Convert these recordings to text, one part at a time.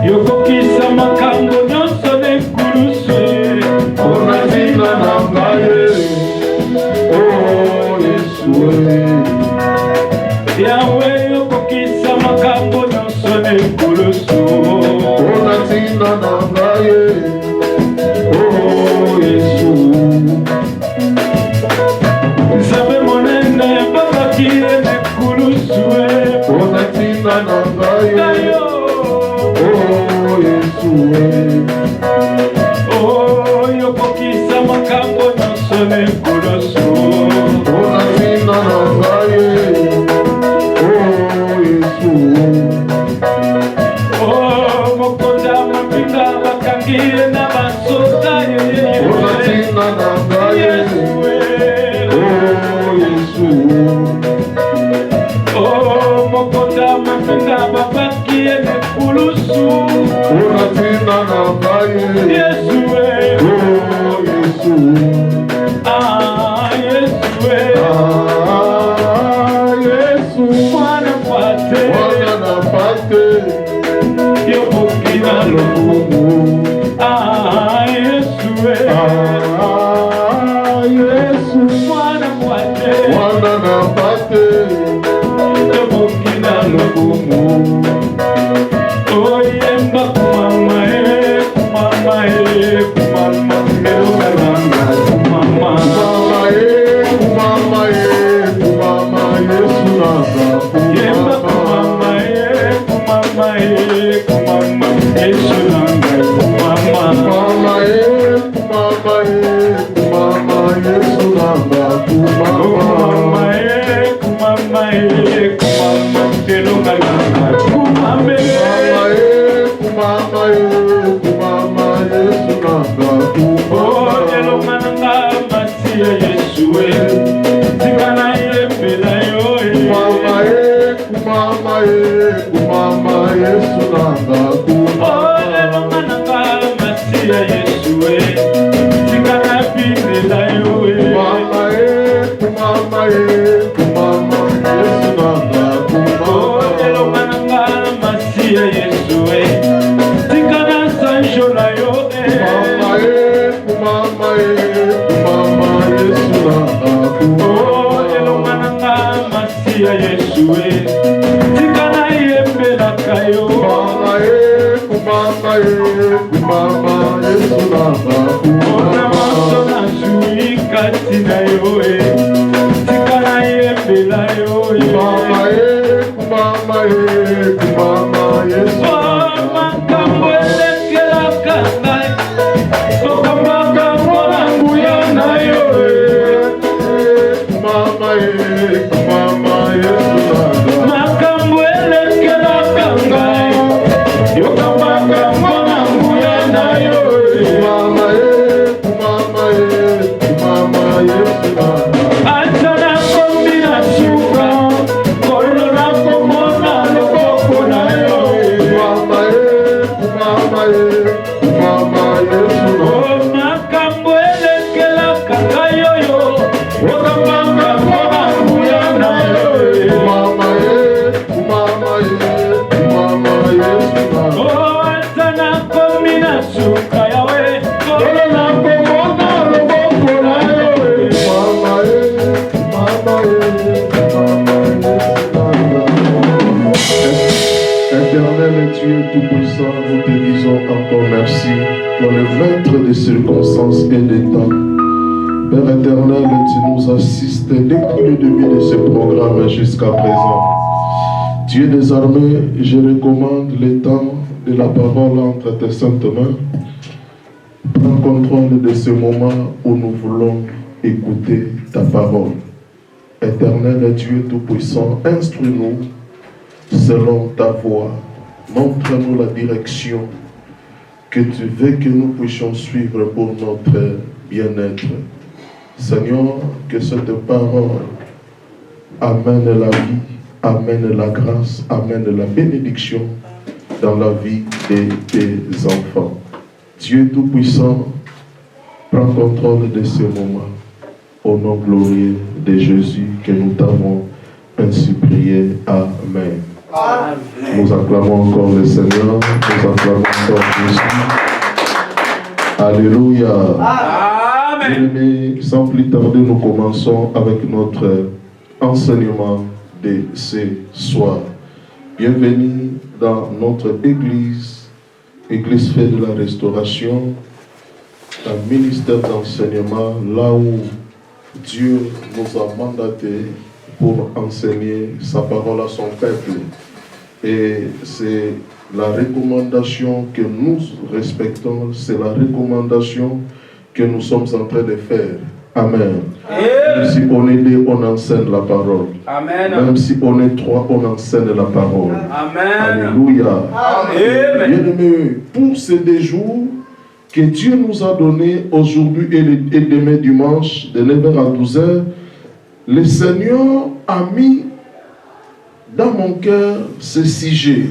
Yokokisa makambo nyonso nekuluswe Onazina nangaye Oh Yesu Yahweh yokokisa makambo nyonso nekuluswe Onazina nangaye Oh Yesu Nzambe monene babakie nekuluswe Onazina nangaye Oh Yesu Oh yokokisa makambo nyonso nekuluswe Onazina nangaye Oh Yesu Oh mokonza mapinga bakangie na basoda Onazina nangaye Oh Yesu Oh mokonza mapinga babakie nekulusu Onazina nangaye Yesu Oh Yesu Ah Yesu Yesu mwana pate Mwana napate yobokina Lokumu Ah Yesu Yesu mwana pate Mwana napate yobokina Lokumu Oh yemba kumama kumama kumama kumama Kumama Kumama Yesu nasa yemba kumama kumama Yesu nanga kumama Kumama Yesu nasa kumama kumama telonga nanga kumama Kumama Yesu nasa oh telonga nanga masiya Yesu tikana yembela yo Kumama Yesu nasa oh telonga nanga masiya Yesu tikana bindela yo Kumama Yesu nasa oh telonga nanga masiya Yesu tikana sanjola yo Kumama Yesu nasa oh telonga nanga masiya Yesu tikana yembela kayo Kumama Yesu nasa ona maso na zui kati na yo tikana yembela yo Kumama Yesu oh makambo elekelaka ngai okambakambo na nguya na yo Kumama Yesu nasa makambo elekelaka ngai okambakambo na nguya na yo Kumama Yesu nasa atana kombi na suka kolo na komona loboko na yo Kumama Yesu oh makambo elekelaka ngai oyo okambakambo na nguya na yo oh atana kombi na suka yawe kolo na komona loboko na yo Éternel Dieu Tout-Puissant, nous te disons encore merci pour le maître des circonstances et des temps. Père éternel, tu nous assistes depuis le début de ce programme jusqu'à présent. Dieu des armées, je recommande le temps de la parole entre tes saintes mains. Prends contrôle de ce moment où nous voulons écouter ta parole. Éternel Dieu Tout-Puissant, instruis-nous selon ta voix. Montre-nous la direction que tu veux que nous puissions suivre pour notre bien-être. Seigneur, que cette parole amène la vie, amène la grâce, amène la bénédiction dans la vie de tes enfants. Dieu Tout-Puissant, prends contrôle de ce moment. Au nom glorieux de Jésus que nous t'avons ainsi prié. Amen. Nous acclamons encore le Seigneur. Nous acclamons encore Jésus. Alléluia. Amen. Bien-aimés, sans plus tarder, nous commençons avec notre enseignement de ce soir. Bienvenue dans notre église, Église Fête de la Restauration, un ministère d'enseignement, là où Dieu nous a mandatés pour enseigner sa parole à son peuple. Et c'est la recommandation que nous respectons, c'est la recommandation que nous sommes en train de faire. Amen. Même si on est deux, on enseigne la parole. Amen. Même si on est trois, on enseigne la parole. Amen. Alléluia. Amen. Bien-aimés, pour ces 2 jours que Dieu nous a donnés aujourd'hui et demain dimanche, de 9h à 12h, le Seigneur a mis dans mon cœur ce sujet.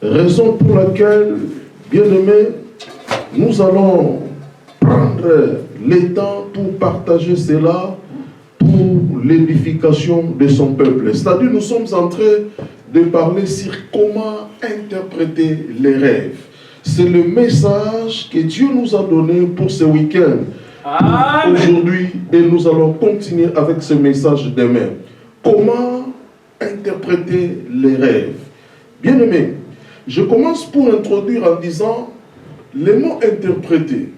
Raison pour laquelle, bien-aimés, nous allons prendre le temps pour partager cela pour l'édification de son peuple. C'est-à-dire, nous sommes en train de parler sur comment interpréter les rêves. C'est le message que Dieu nous a donné pour ce week-end. Aujourd'hui, et nous allons continuer avec ce message demain. Comment interpréter les rêves? Bien-aimés, je commence pour introduire en disant le mot interpréter.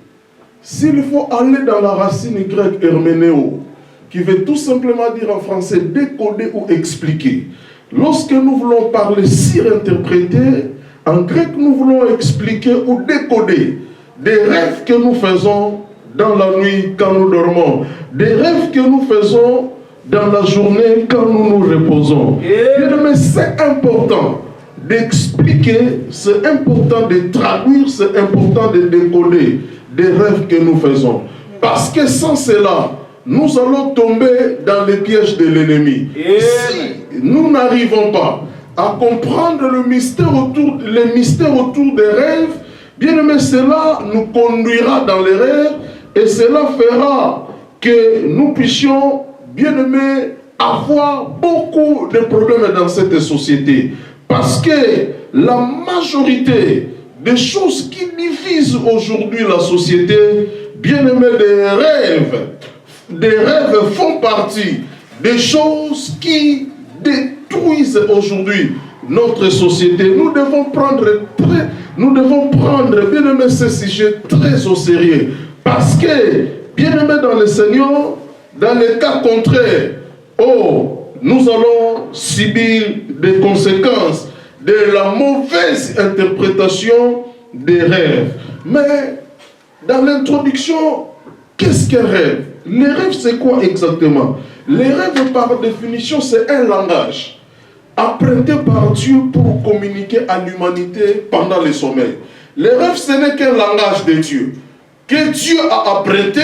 S'il faut aller dans la racine grecque herménéo, qui veut tout simplement dire en français décoder ou expliquer. Lorsque nous voulons parler sur interpréter, en grec nous voulons expliquer ou décoder des rêves que nous faisons dans la nuit quand nous dormons, des rêves que nous faisons dans la journée quand nous nous reposons. Mais c'est important d'expliquer, c'est important de traduire, c'est important de décoder des rêves que nous faisons. Parce que sans cela, nous allons tomber dans les pièges de l'ennemi. Si nous n'arrivons pas à comprendre le mystère autour des rêves, bien aimé, cela nous conduira dans les rêves et cela fera que nous puissions, bien aimé, avoir beaucoup de problèmes dans cette société. Parce que la majorité des choses qui divisent aujourd'hui la société, bien aimé, des rêves font partie des choses qui détruisent aujourd'hui notre société. Nous devons prendre, bien aimé, ce sujet très au sérieux. Parce que, bien aimé dans le Seigneur, dans les cas contraires, nous allons subir des conséquences de la mauvaise interprétation des rêves. Mais, dans l'introduction, qu'est-ce qu'un rêve? Les rêves, c'est quoi exactement? Les rêves, par définition, c'est un langage emprunté par Dieu pour communiquer à l'humanité pendant le sommeil. Les rêves, ce n'est qu'un langage de Dieu, que Dieu a emprunté,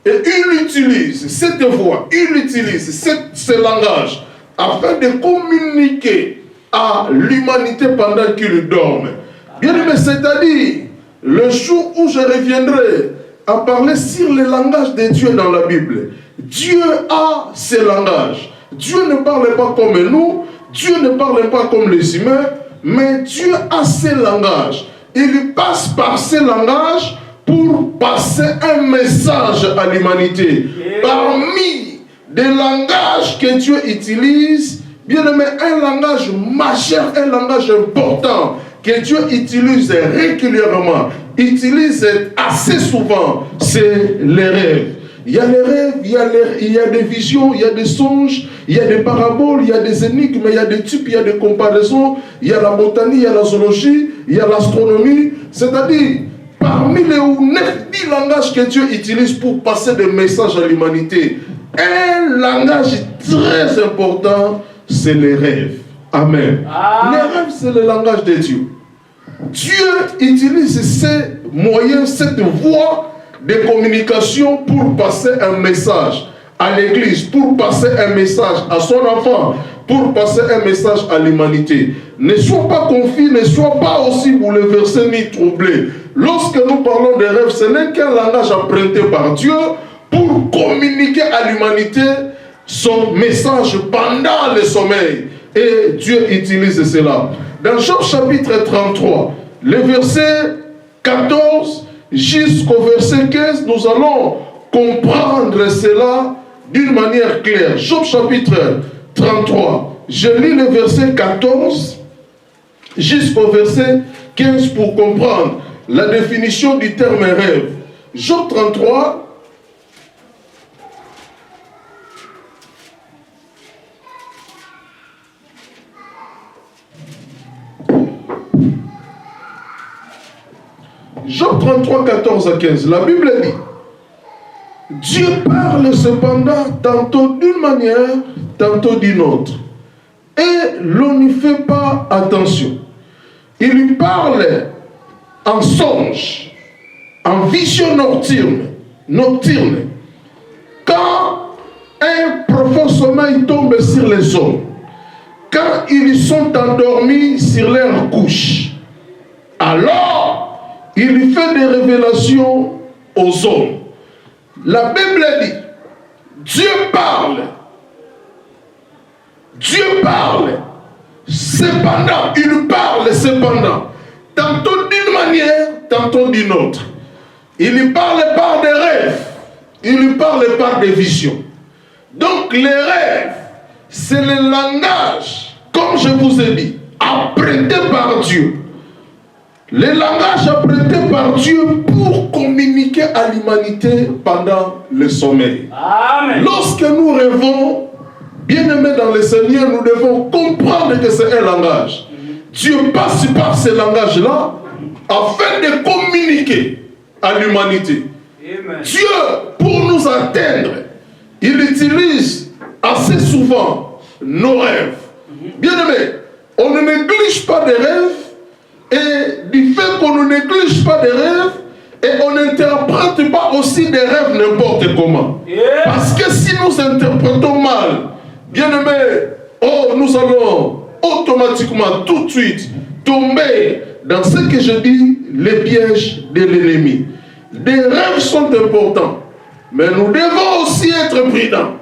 et il utilise cette voix, il utilise ce langage afin de communiquer à l'humanité pendant qu'il dorme. Bien aimé, c'est-à-dire, le jour où je reviendrai à parler sur le langage de Dieu dans la Bible, Dieu a ce langage. Dieu ne parle pas comme nous, Dieu ne parle pas comme les humains, mais Dieu a ce langage. Il passe par ce langage pour passer un message à l'humanité. Parmi des langages que Dieu utilise, bien aimé, un langage majeur, un langage important que Dieu utilise régulièrement, utilise assez souvent, c'est les rêves. Il y a les rêves, il y a des visions, il y a des songes, il y a des paraboles, il y a des énigmes, il y a des types, il y a des comparaisons, il y a la botanique, il y a la zoologie, il y a l'astronomie. C'est-à-dire, parmi les 9-10 langages que Dieu utilise pour passer des messages à l'humanité, un langage très important, c'est les rêves. Amen. Les rêves, c'est le langage de Dieu. Dieu utilise ces moyens, cette voie de communication pour passer un message à l'église, pour passer un message à son enfant, pour passer un message à l'humanité. Ne sois pas confus, ne sois pas aussi bouleversé ni troublé. Lorsque nous parlons de rêves, ce n'est qu'un langage emprunté par Dieu pour communiquer à l'humanité son message pendant le sommeil. et Dieu utilise cela. Dans Job chapitre 33, le verset 14 jusqu'au verset 15, nous allons comprendre cela d'une manière claire. Job chapitre 33, je lis le verset 14 jusqu'au verset 15 pour comprendre la définition du terme rêve. Job 33, Job 33, 14 à 15, la Bible dit: Dieu parle cependant tantôt d'une manière, tantôt d'une autre, et l'on n'y fait pas attention. Il lui parle en songe, en vision nocturne, quand un profond sommeil tombe sur les hommes, quand ils sont endormis sur leur couche, alors il lui fait des révélations aux hommes. La Bible dit, Dieu parle, cependant, il parle cependant, tantôt d'une manière, tantôt d'une autre. Il lui parle par des rêves, il lui parle par des visions. Donc les rêves, c'est le langage, comme je vous ai dit, apprêté par Dieu. Le langage apprêté par Dieu pour communiquer à l'humanité pendant le sommeil. Amen. Lorsque nous rêvons, bien-aimés dans le Seigneur, nous devons comprendre que c'est un langage. Dieu passe par ce langage-là afin de communiquer à l'humanité. Dieu, pour nous atteindre, il utilise assez souvent nos rêves. Bien-aimés, on ne néglige pas des rêves. Et du fait qu'on ne néglige pas des rêves, et on n'interprète pas aussi des rêves n'importe comment. Parce que si nous interprétons mal, bien aimé, nous allons automatiquement, tout de suite, tomber dans ce que je dis, les pièges de l'ennemi. Des rêves sont importants, mais nous devons aussi être prudents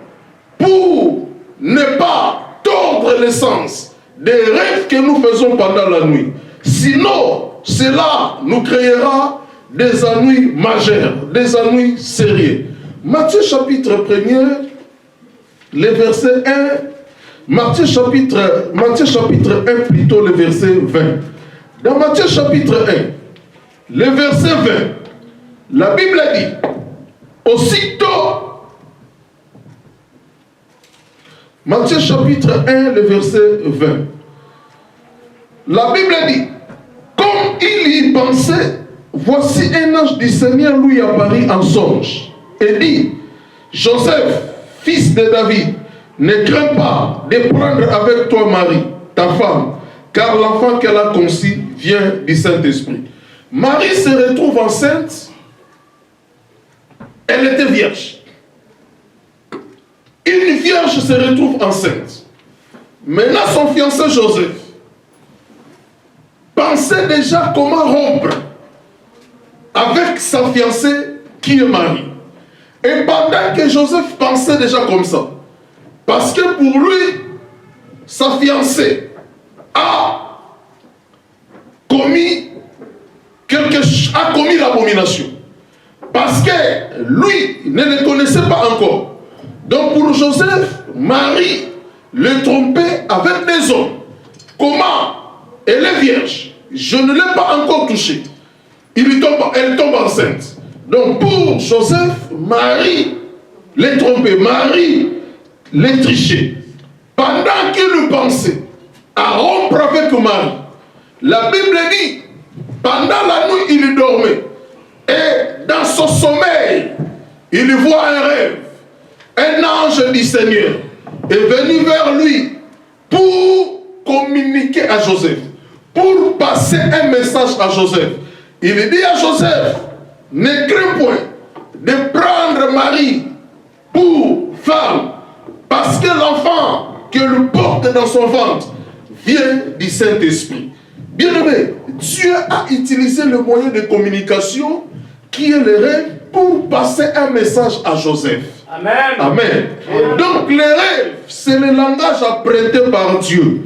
pour ne pas tordre le sens des rêves que nous faisons pendant la nuit. Sinon, cela nous créera des ennuis majeurs, des ennuis sérieux. Matthieu chapitre 1er, le verset 1, Matthieu chapitre 1 plutôt, le verset 20. Dans Matthieu chapitre 1, le verset 20, la Bible dit, aussitôt, Matthieu chapitre 1, le verset 20, la Bible dit, comme il y pensait, voici un ange du Seigneur lui apparut en songe et dit, Joseph, fils de David, ne crains pas de prendre avec toi Marie, ta femme, car l'enfant qu'elle a conçu vient du Saint-Esprit. Marie se retrouve enceinte, elle était vierge. Une vierge se retrouve enceinte. Maintenant son fiancé Joseph pensait déjà comment rompre avec sa fiancée qui est Marie. Et pendant que Joseph pensait déjà comme ça, parce que pour lui, sa fiancée a commis l'abomination. Parce que lui ne le connaissait pas encore. Donc pour Joseph, Marie le trompait avec des hommes. Comment? Elle est vierge. Je ne l'ai pas encore touchée. Elle tombe enceinte. Donc pour Joseph, Marie l'est trompée. Marie l'est trichée. Pendant qu'il pensait à rompre avec Marie, la Bible dit, pendant la nuit, il dormait. Et dans son sommeil, il voit un rêve. Un ange du Seigneur est venu vers lui pour communiquer à Joseph, pour passer un message à Joseph. Il dit à Joseph, ne crains point de prendre Marie pour femme, parce que l'enfant qu'elle porte dans son ventre vient du Saint-Esprit. Bien-aimé, Dieu a utilisé le moyen de communication qui est le rêve pour passer un message à Joseph. Amen. Amen. Donc les rêves, c'est le langage apprêté par Dieu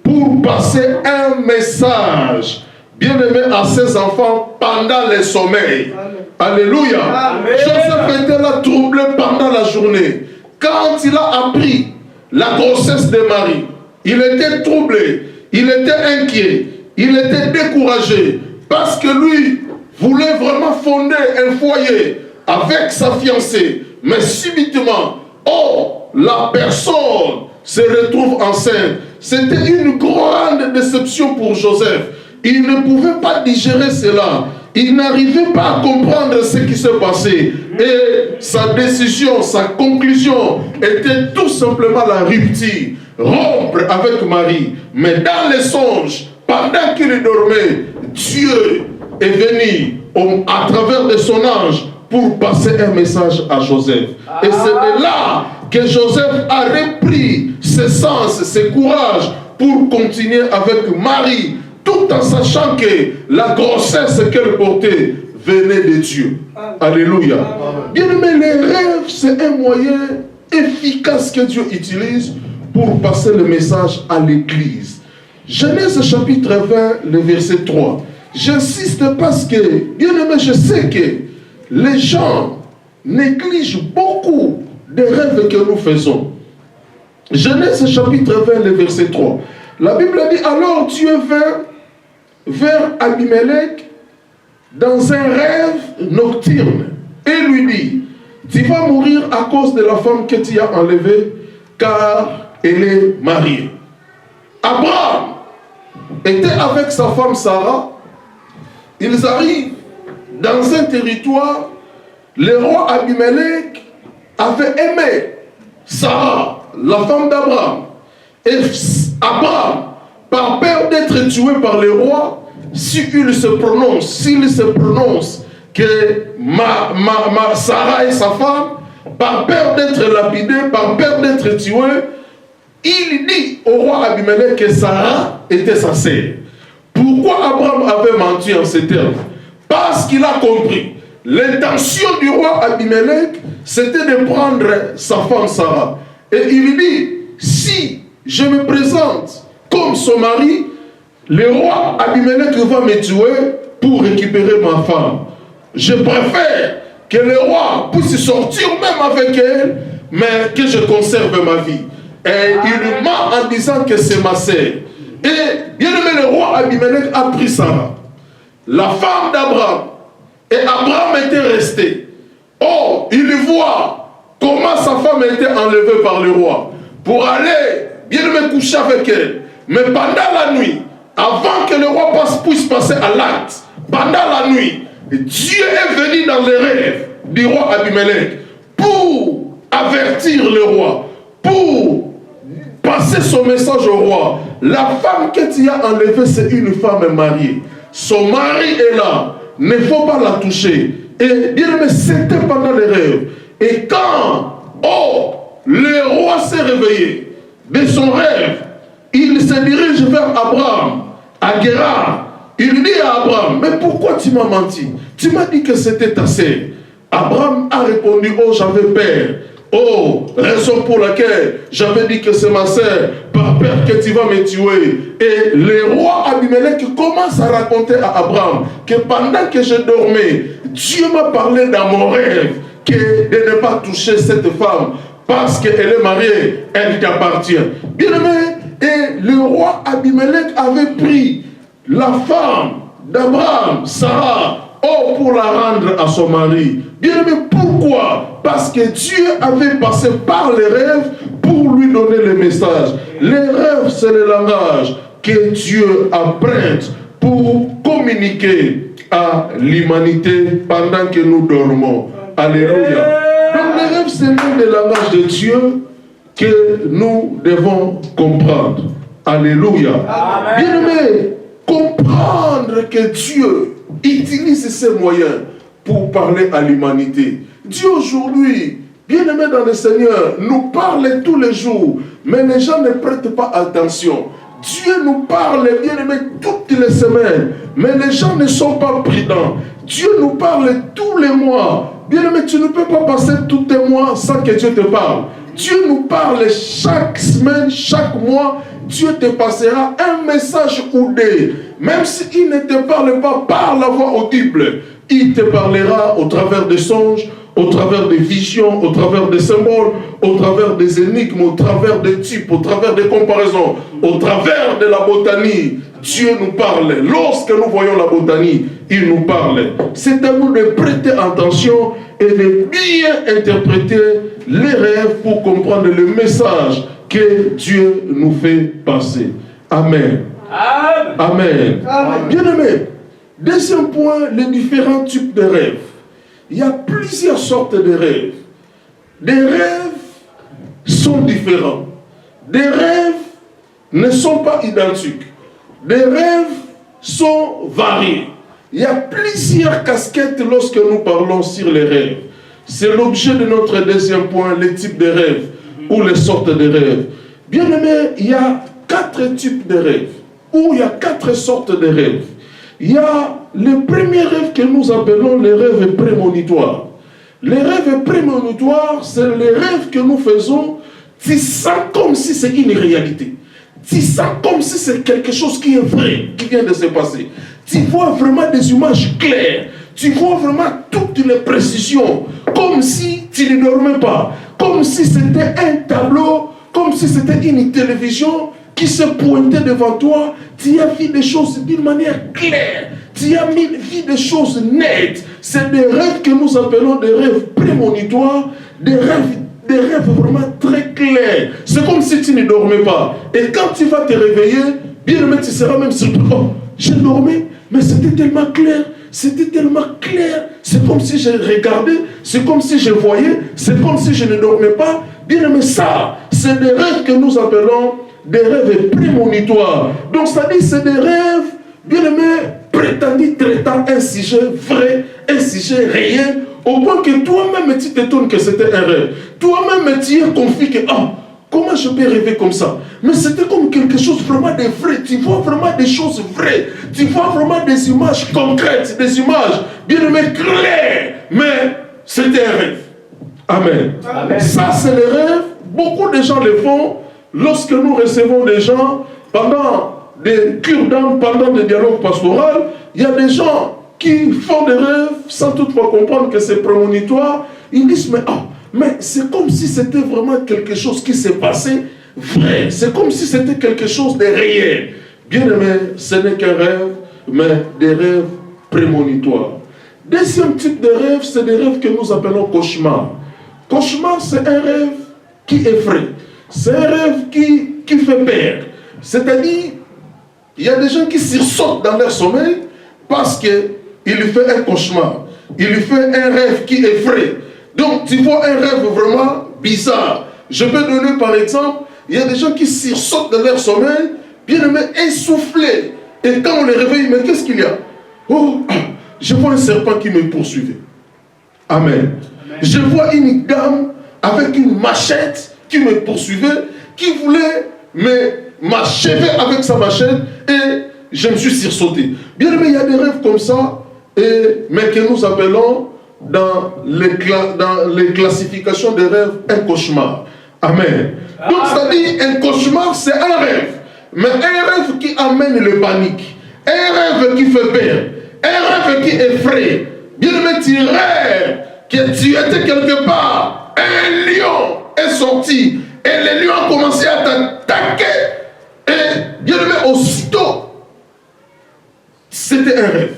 pour passer un message bien-aimé à ses enfants pendant le sommeil. Alléluia. Amen. Joseph était là troublé pendant la journée. Quand il a appris la grossesse de Marie, il était troublé, il était inquiet, il était découragé parce que lui voulait vraiment fonder un foyer avec sa fiancée. Mais subitement, la personne se retrouve enceinte. C'était une grande déception pour Joseph. Il ne pouvait pas digérer cela. Il n'arrivait pas à comprendre ce qui se passait. Et sa décision, sa conclusion était tout simplement la rupture. Rompre avec Marie. Mais dans les songes, pendant qu'il dormait, Dieu est venu à travers de son ange pour passer un message à Joseph. Et c'est là que Joseph a repris ses sens, ses courages pour continuer avec Marie, tout en sachant que la grossesse qu'elle portait venait de Dieu. Alléluia. Bien aimé, les rêves, c'est un moyen efficace que Dieu utilise pour passer le message à l'Église. Genèse chapitre 20, le verset 3. J'insiste parce que, bien aimé, je sais que les gens négligent beaucoup des rêves que nous faisons. Genèse chapitre 20, le verset 3. La Bible dit, alors Dieu vint vers Abimelech dans un rêve nocturne et lui dit, tu vas mourir à cause de la femme que tu as enlevée, car elle est mariée. Abraham était avec sa femme Sarah. Ils arrivent dans un territoire. Le roi Abimelech avait aimé Sarah, la femme d'Abraham. Et Abraham, par peur d'être tué par le roi, s'il se prononce que Sarah est sa femme, par peur d'être lapidé, par peur d'être tué, il dit au roi Abimelech que Sarah était sa sœur. Pourquoi Abraham avait menti en ces termes? Parce qu'il a compris. L'intention du roi Abimelech, c'était de prendre sa femme Sarah. Et il dit, si je me présente comme son mari, le roi Abimelech va me tuer pour récupérer ma femme. Je préfère que le roi puisse sortir même avec elle, mais que je conserve ma vie. Et il ment en disant que c'est ma sœur. Et bien aimé, le roi Abimelech a pris Sarah, la femme d'Abraham. Et Abraham était resté. Il voit comment sa femme a été enlevée par le roi pour aller bien me coucher avec elle. Mais pendant la nuit, avant que le roi puisse passer à l'acte, pendant la nuit, Dieu est venu dans les rêves du roi Abimelech pour avertir le roi, pour passer son message au roi. La femme que tu as enlevée, c'est une femme mariée. Son mari est là. Il ne faut pas la toucher. Et bien aimé, c'était pendant les rêves. Et quand, le roi s'est réveillé de son rêve, il se dirige vers Abraham, à Guérard. Il dit à Abraham, mais pourquoi tu m'as menti? Tu m'as dit que c'était ta sœur. Abraham a répondu, j'avais peur. Raison pour laquelle j'avais dit que c'est ma sœur, par peur que tu vas me tuer. Et le roi Abimelech commence à raconter à Abraham que pendant que je dormais, Dieu m'a parlé dans mon rêve que de ne pas toucher cette femme parce qu'elle est mariée, elle t'appartient. Bien aimé, et le roi Abimelech avait pris la femme d'Abraham, Sarah, pour la rendre à son mari. Bien aimé, pourquoi? Parce que Dieu avait passé par les rêves pour lui donner le message. Les rêves, c'est le langage que Dieu emprunte pour communiquer à l'humanité pendant que nous dormons. Alléluia. Donc les rêves, c'est le langage de Dieu que nous devons comprendre. Alléluia. Bien aimé, comprendre que Dieu utilise ces moyens pour parler à l'humanité. Dieu aujourd'hui, bien aimé dans le Seigneur, nous parle tous les jours, mais les gens ne prêtent pas attention. Dieu nous parle, bien aimé, toutes les semaines, mais les gens ne sont pas prudents. Dieu nous parle tous les mois. Bien-aimé, tu ne peux pas passer tous tes mois sans que Dieu te parle. Dieu nous parle chaque semaine, chaque mois. Dieu te passera un message ou deux. Même s'il ne te parle pas par la voix audible, il te parlera au travers des songes, au travers des visions, au travers des symboles, au travers des énigmes, au travers des types, au travers des comparaisons, au travers de la botanie. Dieu nous parle. Lorsque nous voyons la botanie, il nous parle. C'est à nous de prêter attention et de bien interpréter les rêves pour comprendre le message que Dieu nous fait passer. Amen. Amen. Amen. Bien-aimé, deuxième point, les différents types de rêves. Il y a plusieurs sortes de rêves. Des rêves sont différents. Des rêves ne sont pas identiques. Des rêves sont variés. Il y a plusieurs casquettes lorsque nous parlons sur les rêves. C'est l'objet de notre deuxième point, les types de rêves ou les sortes de rêves. Bien aimé, il y a 4 types de rêves, ou il y a 4 sortes de rêves. Il y a le premier rêve que nous appelons les rêves prémonitoires. Les rêves prémonitoires, c'est les rêves que nous faisons, tu sens comme si c'est une réalité. Tu sens comme si c'est quelque chose qui est vrai, qui vient de se passer. Tu vois vraiment des images claires. Tu vois vraiment toutes les précisions, comme si tu ne dormais pas, comme si c'était un tableau, comme si c'était une télévision qui se pointait devant toi. Tu as vu des choses d'une manière claire, tu as vu des choses nettes. C'est des rêves que nous appelons des rêves prémonitoires, des rêves vraiment très clairs. C'est comme si tu ne dormais pas. Et quand tu vas te réveiller, bien aimé, tu seras même surpris. Oh, j'ai dormi, mais c'était tellement clair. C'était tellement clair. C'est comme si je regardais, c'est comme si je voyais, c'est comme si je ne dormais pas. Bien aimé, ça, c'est des rêves que nous appelons des rêves prémonitoires. Donc, ça dit, c'est des rêves, bien aimé, prétendus traitant un sujet vrai, un sujet réel, au point que toi-même, tu t'étonnes que c'était un rêve. Toi-même, tu es confus que, oh, comment je peux rêver comme ça? Mais c'était comme quelque chose vraiment de vrai. Tu vois vraiment des choses vraies. Tu vois vraiment des images concrètes, des images bien aimées, claires. Mais c'était un rêve. Amen. Amen. Ça, c'est les rêves. Beaucoup de gens le font lorsque nous recevons des gens pendant des cures d'âme, pendant des dialogues pastoraux. Il y a des gens qui font des rêves sans toutefois comprendre que c'est prémonitoire. Ils disent, mais oh, mais c'est comme si c'était vraiment quelque chose qui s'est passé vrai. C'est comme si c'était quelque chose de réel. Bien aimé, ce n'est qu'un rêve, mais des rêves prémonitoires. Deuxième type de rêve, c'est des rêves que nous appelons cauchemars. Cauchemar, c'est un rêve qui effraie. C'est un rêve qui fait peur. C'est-à-dire, il y a des gens qui sursautent dans leur sommeil parce qu'il lui fait un cauchemar. Il lui fait un rêve qui effraie. Donc, tu vois un rêve vraiment bizarre. Je peux donner par exemple, il y a des gens qui sursautent de leur sommeil, bien aimé, essoufflés. Et quand on les réveille, mais qu'est-ce qu'il y a? Oh, je vois un serpent qui me poursuivait. Amen. Amen. Je vois une dame avec une machette qui me poursuivait, qui voulait m'achever avec sa machette, et je me suis sursauté. Bien aimé, il y a des rêves comme ça, mais que nous appelons dans les classifications des rêves un cauchemar. Amen. Donc ça dit, un cauchemar c'est un rêve, mais un rêve qui amène le panique, un rêve qui fait peur, un rêve qui effraie. Bien aimé, tu rêves que tu étais quelque part, un lion est sorti et le lion a commencé à t'attaquer, et bien aimé, aussitôt c'était un rêve.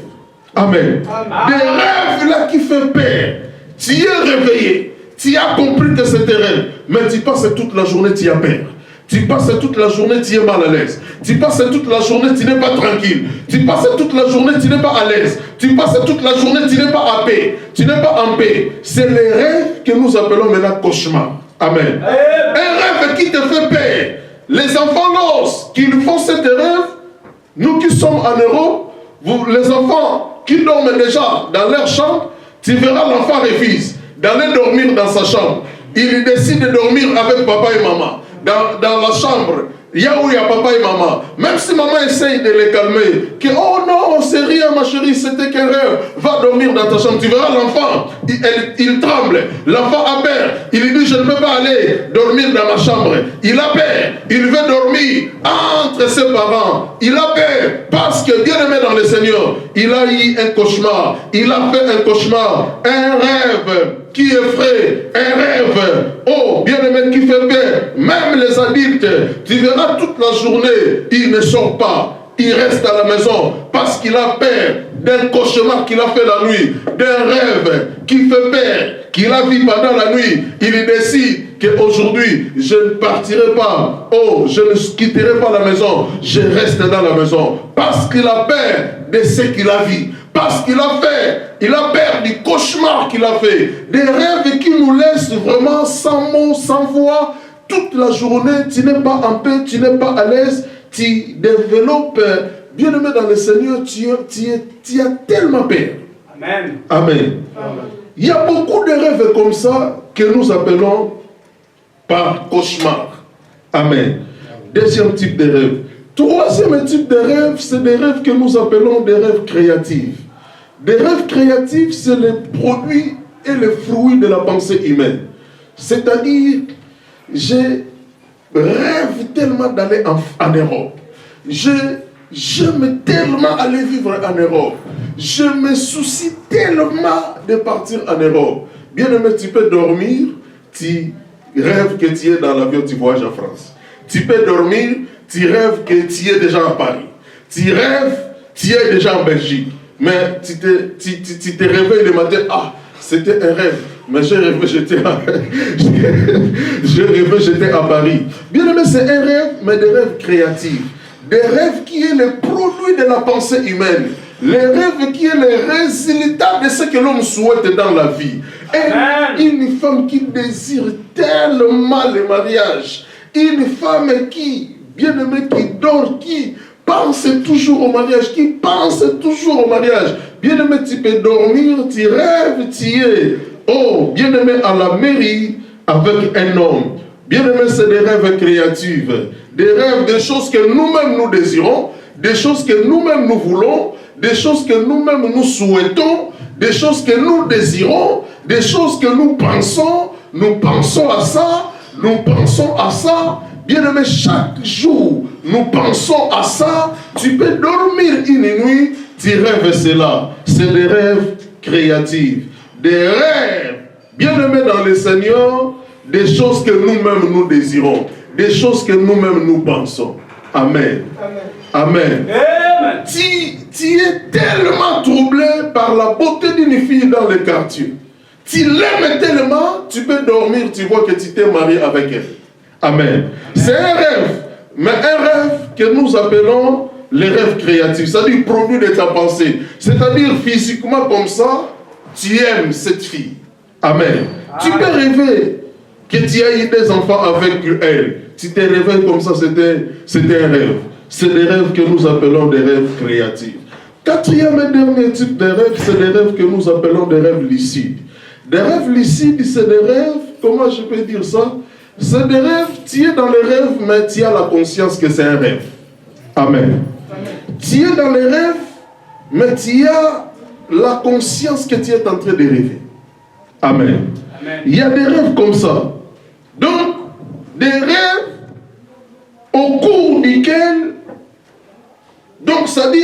Amen. Des rêves là qui fait peur. Tu es réveillé. Tu as compris que c'était un rêve. Mais tu passes toute la journée, tu as peur. Tu passes toute la journée, tu es mal à l'aise. Tu passes toute la journée, tu n'es pas tranquille. Tu passes toute la journée, tu n'es pas à l'aise. Tu passes toute la journée, tu n'es pas à paix. Tu n'es pas en paix. C'est les rêves que nous appelons maintenant cauchemar. Amen. Un rêve qui te fait peur. Les enfants, lorsqu'ils font cet rêve, nous qui sommes en Europe, les enfants qui dorment déjà dans leur chambre, tu verras l'enfant refuse d'aller dormir dans sa chambre. Il décide de dormir avec papa et maman. Dans la chambre, il y a où il y a papa et maman. Même si maman essaye de les calmer, que oh non, c'est rien ma chérie, c'était qu'un rêve, va dormir dans ta chambre. Tu verras l'enfant, il tremble. L'enfant a peur. Il lui dit je ne peux pas aller dormir dans ma chambre. Il a peur. Il veut dormir entre ses parents. Il a peur parce que bien aimé dans le Seigneur, il a eu un cauchemar. Il a fait un cauchemar, un rêve qui effraie, un rêve, oh, bien-aimé, qui fait peur. Même les adultes, tu verras toute la journée, il ne sort pas, il reste à la maison parce qu'il a peur d'un cauchemar qu'il a fait la nuit, d'un rêve qui fait peur, qu'il a vu pendant la nuit. Il décide qu'aujourd'hui, je ne partirai pas, oh, je ne quitterai pas la maison, je reste dans la maison parce qu'il a peur de ce qu'il a vu. Parce qu'il a fait, il a peur du cauchemar qu'il a fait. Des rêves qui nous laissent vraiment sans mots, sans voix. Toute la journée, tu n'es pas en paix, tu n'es pas à l'aise. Tu développes, bien aimé dans le Seigneur, tu as tellement peur. Amen. Amen. Amen. Il y a beaucoup de rêves comme ça que nous appelons par cauchemar. Amen. Deuxième type de rêve. Troisième type de rêve, c'est des rêves que nous appelons des rêves créatifs. Des rêves créatifs, c'est le produit et le fruit de la pensée humaine. C'est-à-dire, je rêve tellement d'aller en Europe. J'aime tellement aller vivre en Europe. Je me soucie tellement de partir en Europe. Bien aimé, tu peux dormir, tu rêves que tu es dans l'avion, tu voyages en France. Tu peux dormir, tu rêves que tu es déjà à Paris. Tu rêves, tu es déjà en Belgique. Mais tu te réveilles le matin, ah, c'était un rêve. Mais j'ai rêvé, j'étais à Paris. Bien aimé, c'est un rêve, mais des rêves créatifs. Des rêves qui est le produit de la pensée humaine. Les rêves qui est le résultat de ce que l'homme souhaite dans la vie. Et une femme qui désire tellement le mariage. Une femme qui, bien aimée, qui dort, qui pense toujours au mariage, qui pense toujours au mariage. Bien aimé, tu peux dormir, tu rêves, tu es, oh, bien aimé, à la mairie avec un homme. Bien aimé, c'est des rêves créatifs, des rêves, des choses que nous-mêmes nous désirons, des choses que nous-mêmes nous voulons, des choses que nous-mêmes nous souhaitons, des choses que nous désirons, des choses que nous pensons à ça, nous pensons à ça. Bien aimé, chaque jour, nous pensons à ça. Tu peux dormir une nuit, tu rêves cela. C'est des rêves créatifs. Des rêves, bien aimés dans le Seigneur, des choses que nous-mêmes nous désirons. Des choses que nous-mêmes nous pensons. Amen. Amen. Amen. Tu es tellement troublé par la beauté d'une fille dans le quartier. Tu l'aimes tellement, tu peux dormir, tu vois que tu t'es marié avec elle. Amen. C'est un rêve, mais un rêve que nous appelons les rêves créatifs, c'est-à-dire produit de ta pensée. C'est-à-dire physiquement comme ça, tu aimes cette fille. Amen. Tu peux rêver que tu as eu des enfants avec elle. Tu t'es rêvé comme ça, c'était un rêve. C'est des rêves que nous appelons des rêves créatifs. Quatrième et dernier type de rêve, c'est des rêves que nous appelons des rêves lucides. Des rêves lucides, c'est des rêves, comment je peux dire ça? C'est des rêves, tu es dans les rêves, mais tu as la conscience que c'est un rêve. Amen. Tu es dans les rêves, mais tu as la conscience que tu es en train de rêver. Amen. Amen. Il y a des rêves comme ça. Donc, des rêves au cours duquel, donc ça dit,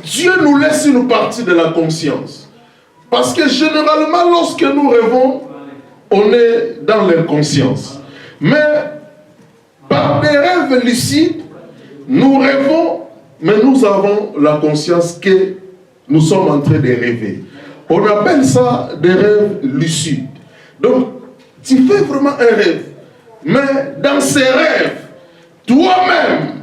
Dieu nous laisse une partie de la conscience. Parce que généralement, lorsque nous rêvons, on est dans l'inconscience. Mais par des rêves lucides, nous rêvons, mais nous avons la conscience que nous sommes en train de rêver. On appelle ça des rêves lucides. Donc, tu fais vraiment un rêve. Mais dans ces rêves, toi-même,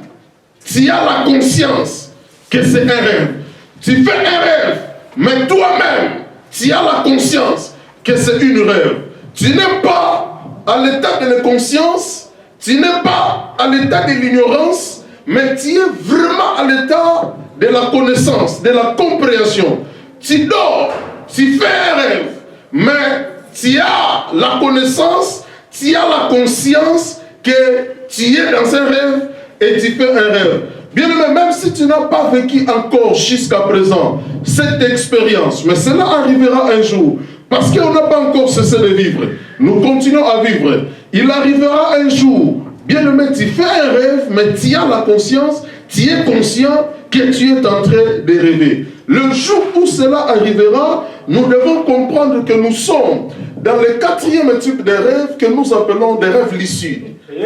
tu as la conscience que c'est un rêve. Tu fais un rêve, mais toi-même, tu as la conscience que c'est une rêve. Tu n'es pas à l'état de l'inconscience, tu n'es pas à l'état de l'ignorance, mais tu es vraiment à l'état de la connaissance, de la compréhension. Tu dors, tu fais un rêve, mais tu as la connaissance, tu as la conscience que tu es dans un rêve et tu fais un rêve. Bien aimé, même si tu n'as pas vécu encore jusqu'à présent cette expérience, mais cela arrivera un jour, parce qu'on n'a pas encore cessé de vivre. Nous continuons à vivre. Il arrivera un jour, bien aimé, tu fais un rêve, mais tu as la conscience, tu es conscient que tu es en train de rêver. Le jour où cela arrivera, nous devons comprendre que nous sommes dans le 4e type de rêve que nous appelons des rêves lucides.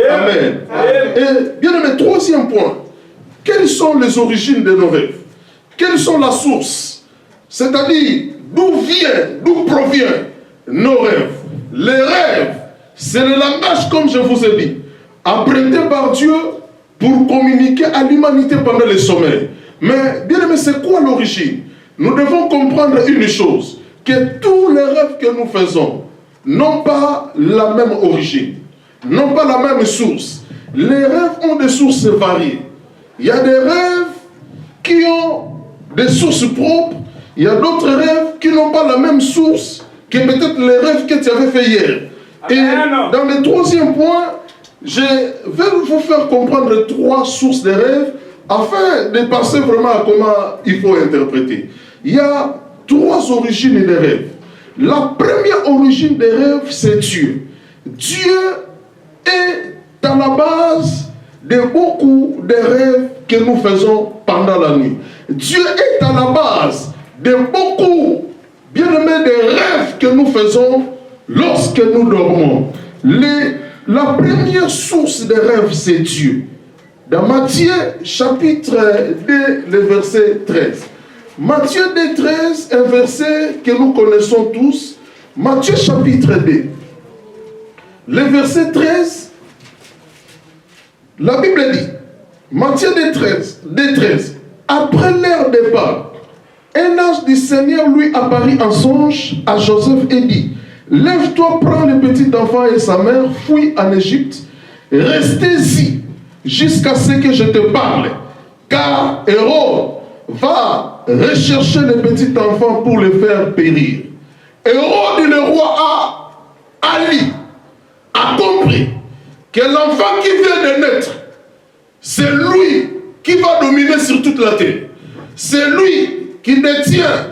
Amen. Et bien aimé, 3e point. Quelles sont les origines de nos rêves? Quelles sont la source? C'est-à-dire, d'où proviennent nos rêves? Les rêves, c'est le langage, comme je vous ai dit, apprêté par Dieu pour communiquer à l'humanité pendant le sommeil. Mais, bien aimé, c'est quoi l'origine? Nous devons comprendre une chose, que tous les rêves que nous faisons n'ont pas la même origine, n'ont pas la même source. Les rêves ont des sources variées. Il y a des rêves qui ont des sources propres, il y a d'autres rêves qui n'ont pas la même source que peut-être les rêves que tu avais fait hier. Et dans le 3e point, je vais vous faire comprendre 3 sources de rêves afin de passer vraiment à comment il faut interpréter. Il y a 3 origines des rêves. La première origine des rêves, c'est Dieu. Dieu est à la base de beaucoup de rêves que nous faisons pendant la nuit. Dieu est à la base de beaucoup, bien aimés, des rêves que nous faisons lorsque nous dormons. La première source des rêves, c'est Dieu. Dans Matthieu chapitre 2, le verset 13. Matthieu 2, 13, un verset que nous connaissons tous. Matthieu chapitre 2, le verset 13. La Bible dit, Matthieu 2, 13, après leur départ, un ange du Seigneur lui apparut en songe à Joseph et dit, lève-toi, prends le petit enfant et sa mère, fuis en Égypte, restez-y jusqu'à ce que je te parle, car Hérode va rechercher le petit enfant pour le faire périr. Hérode, le roi, a compris que l'enfant qui vient de naître, c'est lui qui va dominer sur toute la terre. C'est lui qui détient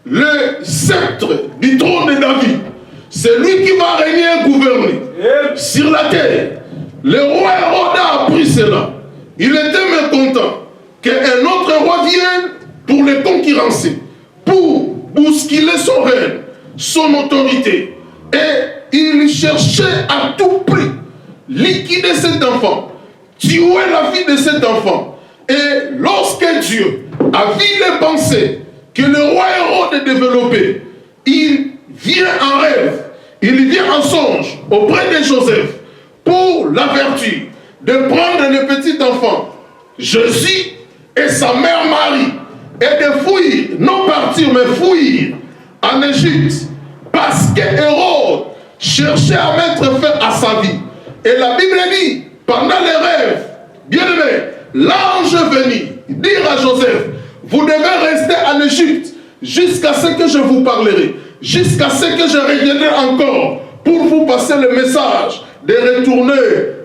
le sceptre du trône de David. C'est lui qui va régner et gouverner sur la terre. Le roi Hérode a appris cela. Il était mécontent qu'un autre roi vienne pour le concurrencer, pour bousculer son règne, son autorité. Et il cherchait à tout prix liquider cet enfant, tuer la vie de cet enfant. Et lorsque Dieu a vu les pensées que le roi Hérode développait, il vient en rêve, il vient en songe auprès de Joseph pour l'avertir de prendre le petit enfant, Jésus, et sa mère Marie, et de fuir, non partir, mais fuir en Égypte, parce que Hérode cherchait à mettre fin à sa vie. Et la Bible dit, pendant les rêves, bien aimé, l'ange est venu dire à Joseph, vous devez rester en Égypte jusqu'à ce que je vous parlerai, jusqu'à ce que je reviendrai encore pour vous passer le message de retourner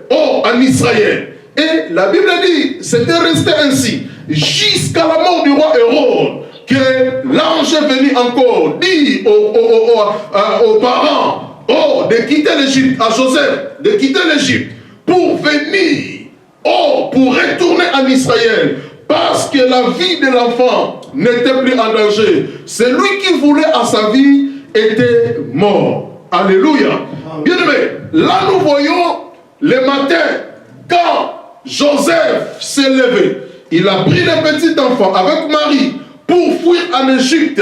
en Israël. Et la Bible dit, c'était resté ainsi jusqu'à la mort du roi Hérode, que l'ange est venu encore dire aux parents de quitter l'Égypte, à Joseph de quitter l'Égypte pour venir, pour retourner en Israël, parce que la vie de l'enfant n'était plus en danger. Celui qui voulait à sa vie était mort. Alléluia. Bien aimé, là nous voyons le matin, quand Joseph s'est levé, il a pris le petit enfant avec Marie pour fuir en Égypte,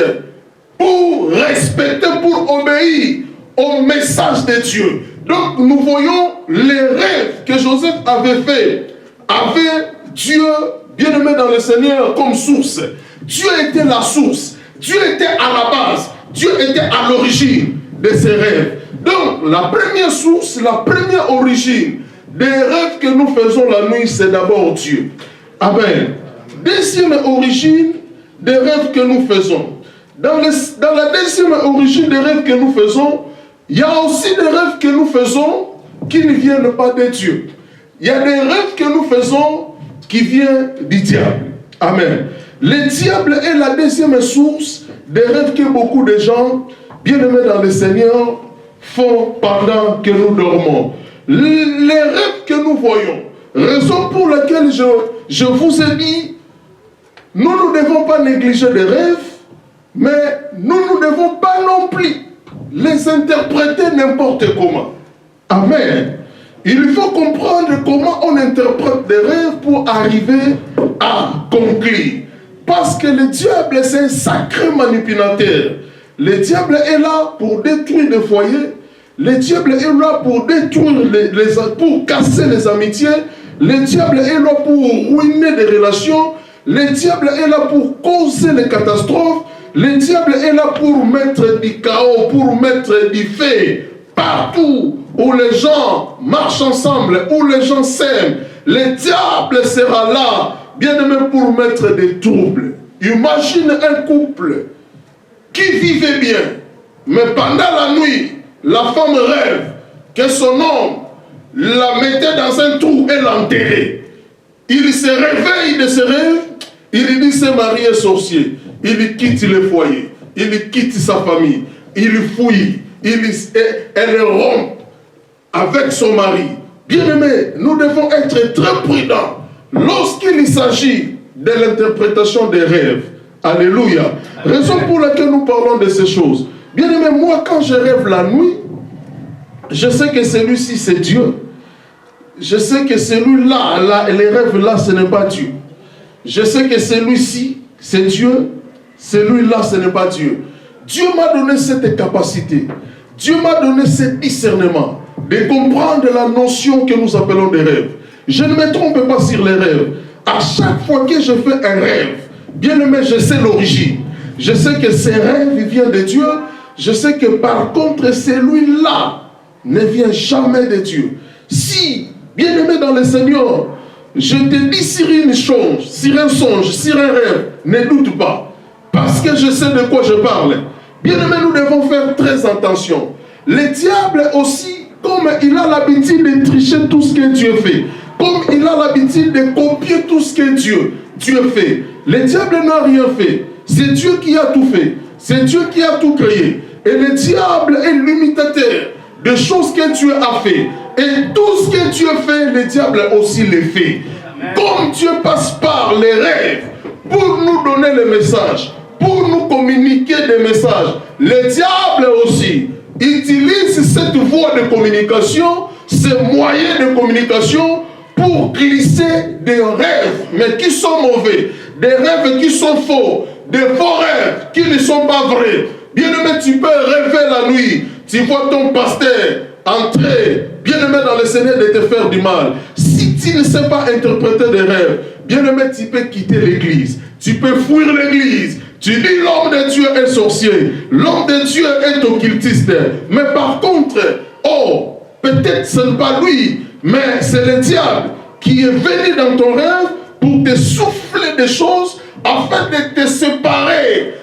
pour respecter, pour obéir au message de Dieu. Donc nous voyons les rêves que Joseph avait fait avec Dieu, bien aimé dans le Seigneur, comme source. Dieu était la source, Dieu était à la base, Dieu était à l'origine de ces rêves. Donc la première source, la première origine des rêves que nous faisons la nuit, c'est d'abord Dieu. Amen. Deuxième origine des rêves que nous faisons. Dans la deuxième origine des rêves que nous faisons, il y a aussi des rêves que nous faisons qui ne viennent pas de Dieu. il y a des rêves que nous faisons qui viennent du diable. Amen. Le diable est la deuxième source des rêves que beaucoup de gens, bien-aimés dans le Seigneur, font pendant que nous dormons. Les rêves que nous voyons, raison pour laquelle je vous ai dit, nous ne devons pas négliger les rêves, mais nous ne devons pas non plus les interpréter n'importe comment. Amen. Il faut comprendre comment on interprète des rêves pour arriver à conclure. Parce que le diable, c'est un sacré manipulateur. Le diable est là pour détruire les foyers. Le diable est là pour détruire, pour casser les amitiés. Le diable est là pour ruiner des relations. Le diable est là pour causer les catastrophes. Le diable est là pour mettre du chaos, pour mettre du feu partout où les gens marchent ensemble, où les gens s'aiment. Le diable sera là, bien aimé, pour mettre des troubles. Imagine un couple qui vivait bien, mais pendant la nuit, la femme rêve que son homme la mettait dans un trou et l'enterrait. Il se réveille de ce rêve, il dit c'est marié sorcier. Il quitte le foyer, il quitte sa famille, il fuit, elle rompt avec son mari. Bien-aimés, nous devons être très prudents lorsqu'il s'agit de l'interprétation des rêves. Alléluia. Raison pour laquelle nous parlons de ces choses. Bien-aimés, moi quand je rêve la nuit, je sais que celui-ci c'est Dieu. Je sais que celui-là, les rêves là, ce n'est pas Dieu. Je sais que celui-ci c'est Dieu. Celui-là, ce n'est pas Dieu. Dieu m'a donné cette capacité. Dieu m'a donné ce discernement de comprendre la notion que nous appelons des rêves. Je ne me trompe pas sur les rêves. À chaque fois que je fais un rêve, bien aimé, je sais l'origine. Je sais que ce rêve vient de Dieu. Je sais que par contre, celui-là ne vient jamais de Dieu. Si, bien aimé dans le Seigneur, je te dis sur une chose, sur un songe, sur un rêve, ne doute pas. Parce que je sais de quoi je parle. Bien aimé, nous devons faire très attention. Le diable aussi, comme il a l'habitude de tricher tout ce que Dieu fait, comme il a l'habitude de copier tout ce que Dieu fait, le diable n'a rien fait. C'est Dieu qui a tout fait. C'est Dieu qui a tout créé. Et le diable est l'imitateur des choses que Dieu a fait. Et tout ce que Dieu fait, le diable aussi le fait. Amen. Comme Dieu passe par les rêves pour nous donner le message, pour nous communiquer des messages, le diable aussi utilise cette voie de communication, ces moyens de communication pour glisser des rêves, mais qui sont mauvais, des rêves qui sont faux, des faux rêves qui ne sont pas vrais. Bien aimé, tu peux rêver la nuit, tu vois ton pasteur entrer, bien aimé dans le Seigneur, de te faire du mal. Si tu ne sais pas interpréter des rêves, bien aimé, tu peux quitter l'église, tu peux fuir l'église. Tu dis l'homme de Dieu est sorcier, l'homme de Dieu est occultiste. Mais par contre, peut-être ce n'est pas lui, mais c'est le diable qui est venu dans ton rêve pour te souffler des choses afin de te séparer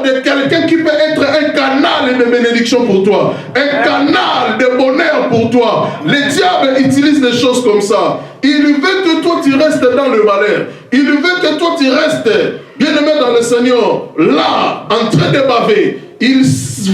de quelqu'un qui peut être un canal de bénédiction pour toi, un canal de bonheur pour toi. Le diable utilise des choses comme ça. Il veut que toi tu restes dans le malheur. Il veut que toi tu restes bien-aimé dans le Seigneur, là, en train de baver. Il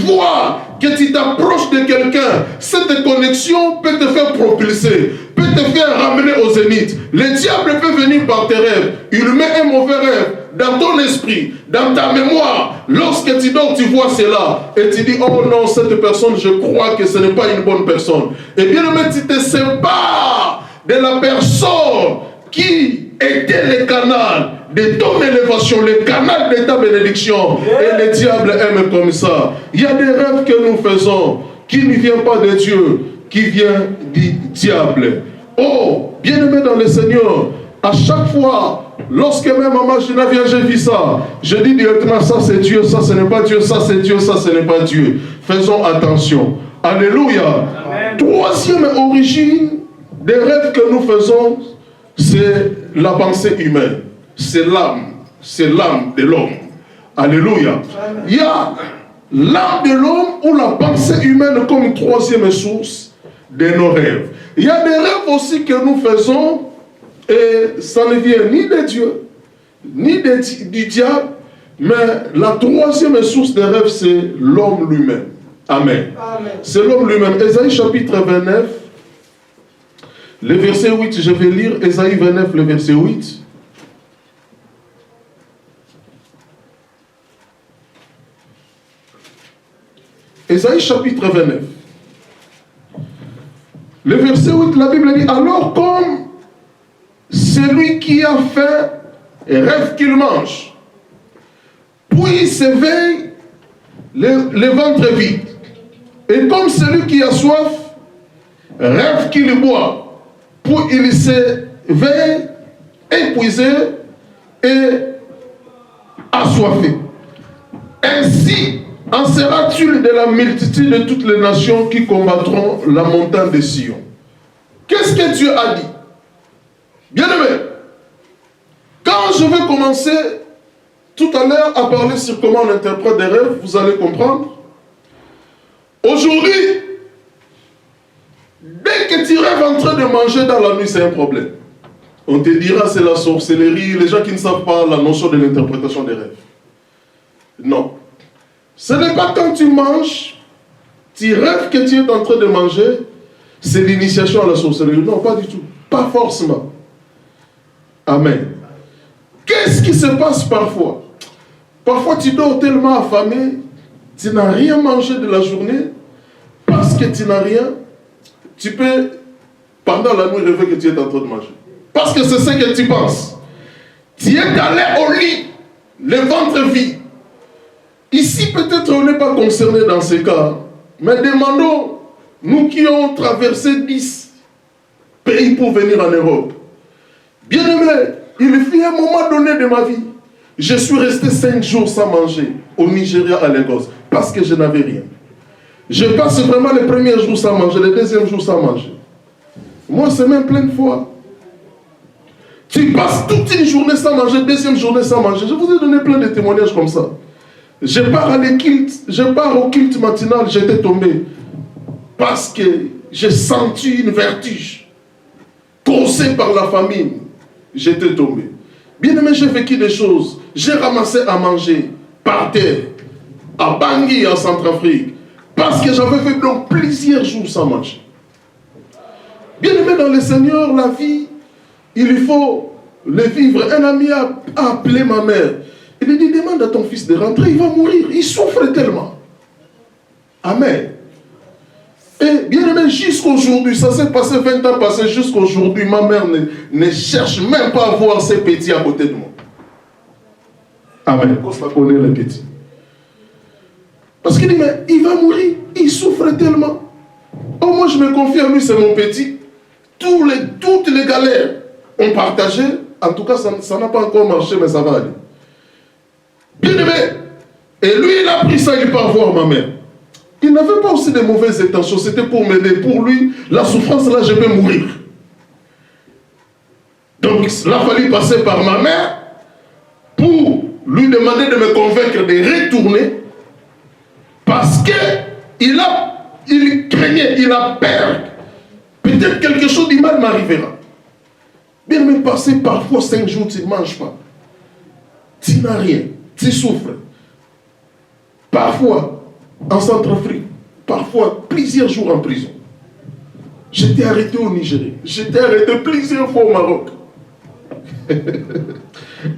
voit que tu t'approches de quelqu'un. Cette connexion peut te faire propulser, peut te faire ramener au zénith. Le diable peut venir par tes rêves. Il met un mauvais rêve dans ton esprit, dans ta mémoire. Lorsque tu dors, tu vois cela. Et tu dis, oh non, cette personne, je crois que ce n'est pas une bonne personne. Et bien aimé, tu te sépares de la personne qui était le canal de ton élévation, le canal de ta bénédiction. Et le diable aime comme ça. Il y a des rêves que nous faisons qui ne viennent pas de Dieu, qui viennent du diable. Oh, bien-aimé dans le Seigneur, à chaque fois, lorsque même maman Gina vient, j'ai vu ça, je dis directement, ça c'est Dieu, ça ce n'est pas Dieu, ça c'est Dieu, ça ce n'est pas Dieu. Faisons attention. Alléluia. Amen. Troisième origine des rêves que nous faisons, c'est la pensée humaine. C'est l'âme de l'homme. Alléluia. Il y a l'âme de l'homme ou la pensée humaine comme troisième source de nos rêves. Il y a des rêves aussi que nous faisons et ça ne vient ni de Dieu, ni du diable, mais la troisième source des rêves, c'est l'homme lui-même. Amen. Amen. C'est l'homme lui-même. Ésaïe chapitre 29, le verset 8, je vais lire Ésaïe 29, le verset 8. Ésaïe chapitre 29. Le verset 8, la Bible dit, alors comme celui qui a faim rêve qu'il mange, puis il s'éveille le ventre vide. Et comme celui qui a soif rêve qu'il boit, puis il s'éveille épuisé et assoiffé. Ainsi en sera-t-il de la multitude de toutes les nations qui combattront la montagne de Sion. Qu'est-ce que Dieu a dit? Bien-aimé, quand je vais commencer tout à l'heure à parler sur comment on interprète des rêves, vous allez comprendre. Aujourd'hui, dès que tu rêves en train de manger dans la nuit, c'est un problème. On te dira c'est la sorcellerie, les gens qui ne savent pas la notion de l'interprétation des rêves. Non. Ce n'est pas quand tu manges, tu rêves que tu es en train de manger, c'est l'initiation à la sorcellerie. Non, pas du tout. Pas forcément. Amen. Qu'est-ce qui se passe parfois? Parfois tu dors tellement affamé, tu n'as rien mangé de la journée, parce que tu n'as rien, tu peux, pendant la nuit, rêver que tu es en train de manger. Parce que c'est ce que tu penses. Tu es allé au lit, le ventre vide. Ici, peut-être on n'est pas concerné dans ces cas, mais demandons, nous qui avons traversé 10 pays pour venir en Europe. Bien aimé, il fut un moment donné de ma vie, je suis resté 5 jours sans manger au Nigeria, à Lagos, parce que je n'avais rien. Je passe vraiment le premier jour sans manger, le deuxième jour sans manger. Moi, c'est même plein de fois. Tu passes toute une journée sans manger, deuxième journée sans manger. Je vous ai donné plein de témoignages comme ça. Je pars au culte matinal, j'étais tombé parce que j'ai senti une vertige. Causée par la famine, j'étais tombé. Bien aimé, j'ai vécu des choses. J'ai ramassé à manger par terre, à Bangui, en Centrafrique, parce que j'avais fait donc plusieurs jours sans manger. Bien aimé dans le Seigneur, la vie, il faut le vivre. Un ami a appelé ma mère. Il lui dit, demande à ton fils de rentrer, il va mourir. Il souffre tellement. Amen. Et bien aimé, jusqu'aujourd'hui, ça s'est passé 20 ans passés, jusqu'aujourd'hui, ma mère ne cherche même pas à voir ses petits à côté de moi. Amen. Qu'on connaît les petits. Parce qu'il dit, mais il va mourir, il souffre tellement. Oh, moi je me confie à lui, c'est mon petit. Toutes les galères ont partagé. En tout cas, ça n'a pas encore marché, mais ça va aller. Bien aimé. Et lui, il a pris ça, il part voir ma mère. Il n'avait pas aussi de mauvaises intentions, c'était pour m'aider. Pour lui, la souffrance, là, je vais mourir. Donc, il a fallu passer par ma mère pour lui demander de me convaincre de retourner parce qu'il craignait, il a peur. Peut-être quelque chose de mal m'arrivera. Bien même passer parfois 5 jours, tu ne manges pas. Tu n'as rien, tu souffres. Parfois, en Centrafrique, parfois plusieurs jours en prison. J'étais arrêté au Nigeria. J'étais arrêté plusieurs fois au Maroc.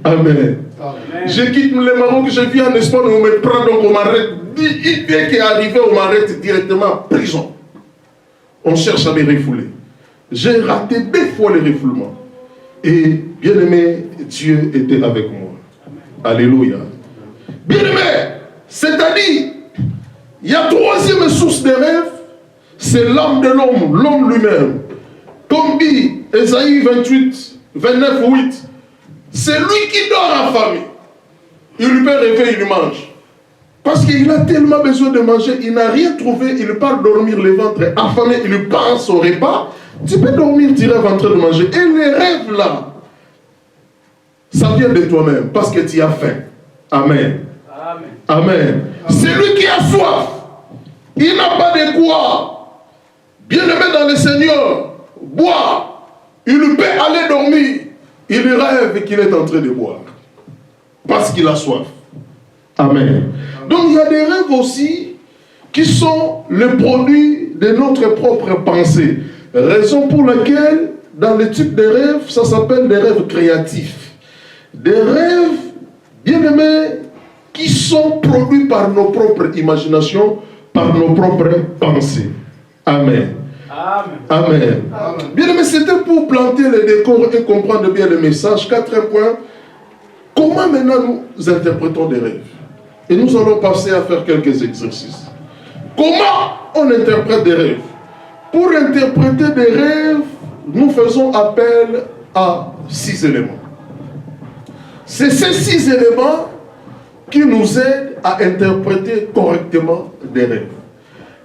Amen. Amen. Je quitte le Maroc, je viens en Espagne, on me prend, donc on m'arrête. Dès qu'il est arrivé, on m'arrête directement en prison. On cherche à me refouler. J'ai raté 2 fois le refoulement. Et bien aimé, Dieu était avec moi. Alléluia. Bien aimé, c'est-à-dire, il y a 3e source des rêves, c'est l'âme de l'homme lui-même. Comme dit Ésaïe 28, 29, 8, c'est lui qui dort affamé. Il lui peut rêver, il lui mange. Parce qu'il a tellement besoin de manger, il n'a rien trouvé, il part dormir le ventre affamé, il lui part son repas. Tu peux dormir, tu rêves en train de manger. Et les rêves là, ça vient de toi-même, parce que tu as faim. Amen. Amen. Amen. C'est lui qui a soif. Il n'a pas de quoi Bien-aimé dans le Seigneur, boit. Il peut aller dormir. Il rêve qu'il est en train de boire. Parce qu'il a soif. Amen. Donc il y a des rêves aussi qui sont le produit de notre propre pensée. Raison pour laquelle, dans le type de rêves, ça s'appelle des rêves créatifs. Des rêves, bien-aimés, qui sont produits par nos propres imaginations, par nos propres pensées. Amen. Amen. Amen. Amen. Bien-aimés, c'était pour planter le décor et comprendre bien le message. 4 points. Comment maintenant nous interprétons des rêves? Et nous allons passer à faire quelques exercices. Comment on interprète des rêves? Pour interpréter des rêves, nous faisons appel à 6 éléments. C'est ces 6 éléments qui nous aident à interpréter correctement des rêves.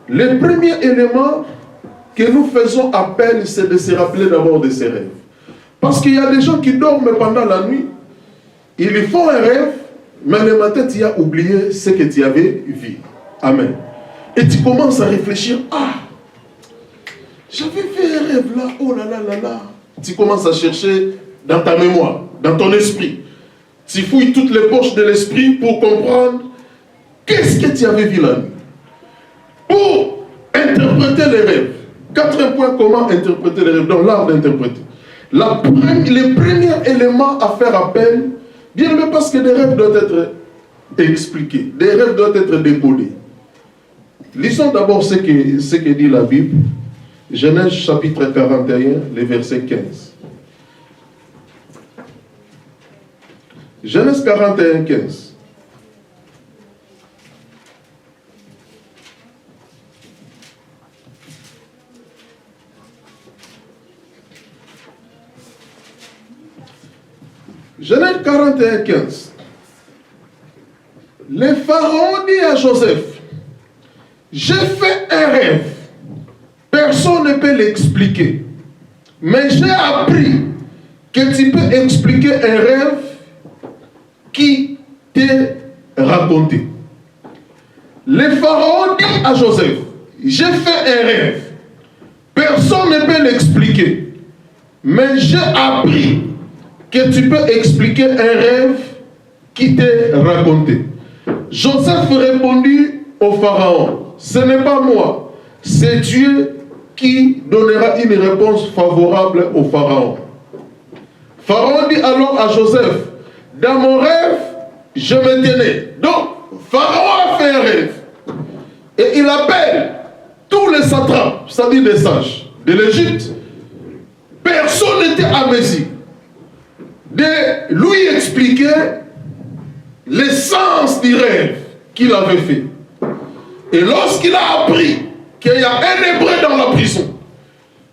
Le premier élément que nous faisons appel, c'est de se rappeler d'abord de ces rêves. Parce qu'il y a des gens qui dorment pendant la nuit, ils font un rêve, mais le matin tu as oublié ce que tu avais vu. Amen. Et tu commences à réfléchir, ah, j'avais fait un rêve là, oh là là là là. Tu commences à chercher dans ta mémoire, dans ton esprit. Tu fouilles toutes les poches de l'esprit pour comprendre qu'est-ce que tu avais vu la nuit. Pour interpréter les rêves. 4 points, comment interpréter les rêves, dans l'art d'interpréter. Le premier élément à faire appel, bien même parce que des rêves doivent être expliqués, des rêves doivent être décodés. Lisons d'abord ce que dit la Bible. Genèse chapitre 41, le verset 15. Genèse 41, 15. Genèse 41, 15. Le Pharaon dit à Joseph, j'ai fait un rêve. Personne ne peut l'expliquer. Mais j'ai appris que tu peux expliquer un rêve qui t'est raconté. Le Pharaon dit à Joseph, j'ai fait un rêve. Personne ne peut l'expliquer. Mais j'ai appris que tu peux expliquer un rêve qui t'est raconté. Joseph répondit au Pharaon, ce n'est pas moi, c'est Dieu qui donnera une réponse favorable au Pharaon. Pharaon dit alors à Joseph, dans mon rêve, je me tenais. Donc, Pharaon a fait un rêve. Et il appelle tous les satrapes, c'est-à-dire les sages de l'Égypte. Personne n'était à mesure de lui expliquer l'essence du rêve qu'il avait fait. Et lorsqu'il a appris qu'il y a un Hébreu dans la prison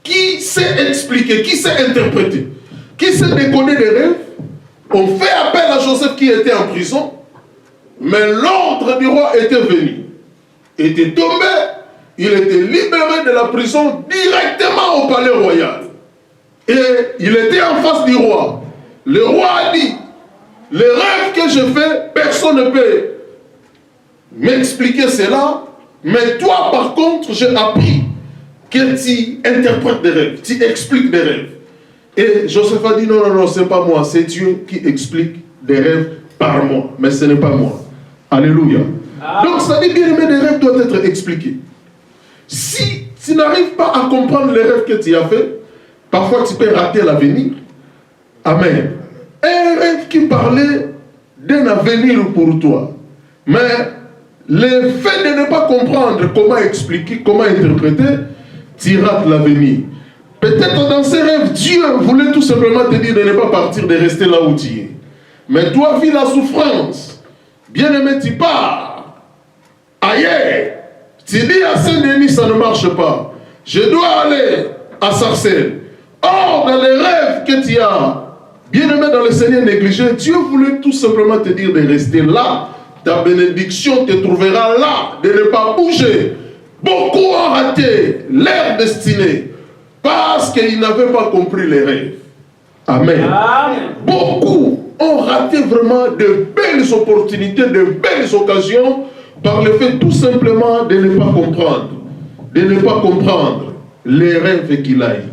qui sait expliquer, qui sait interpréter, qui sait décoder des rêves, on fait appel à Joseph qui était en prison, mais l'ordre du roi était venu, était tombé, il était libéré de la prison directement au palais royal. Et il était en face du roi. Le roi a dit, les rêves que je fais, personne ne peut m'expliquer cela, mais toi par contre, j'ai appris que tu interprètes des rêves, tu expliques des rêves. Et Joseph a dit, non, non, non, ce n'est pas moi, c'est Dieu qui explique des rêves par moi, mais ce n'est pas moi. Alléluia. Ah. Donc ça dit, bien aimé, des rêves doivent être expliqués. Si tu n'arrives pas à comprendre les rêves que tu as fait, parfois tu peux rater l'avenir. Amen. Un rêve qui parlait d'un avenir pour toi. Mais le fait de ne pas comprendre comment expliquer, comment interpréter, tu rates l'avenir. Peut-être dans ces rêves, Dieu voulait tout simplement te dire de ne pas partir, de rester là où tu es. Mais toi, vis la souffrance. Bien-aimé, tu pars ailleurs. Tu dis à Saint-Denis, ça ne marche pas. Je dois aller à Sarcelles. Or, dans les rêves que tu as, bien-aimé dans le Seigneur négligé, Dieu voulait tout simplement te dire de rester là. Ta bénédiction te trouvera là, de ne pas bouger. Beaucoup ont raté leur destinée parce qu'ils n'avaient pas compris les rêves. Amen. Amen. Beaucoup ont raté vraiment de belles opportunités, de belles occasions par le fait tout simplement de ne pas comprendre. De ne pas comprendre. les rêves qu'il a eu.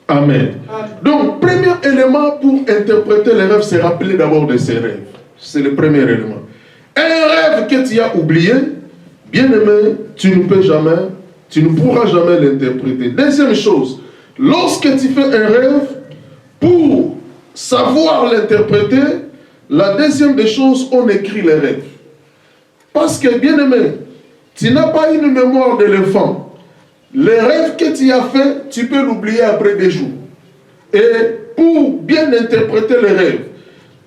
Amen. Donc, premier élément pour interpréter les rêves, c'est rappeler d'abord de ses rêves. C'est le premier élément. Un rêve que tu as oublié, bien aimé, tu ne pourras jamais l'interpréter. Deuxième chose, lorsque tu fais un rêve, pour savoir l'interpréter, la deuxième des choses, on écrit les rêves. Parce que, bien aimé, tu n'as pas une mémoire d'éléphant. Les rêves que tu as fait, tu peux l'oublier après des jours. Et pour bien interpréter les rêves,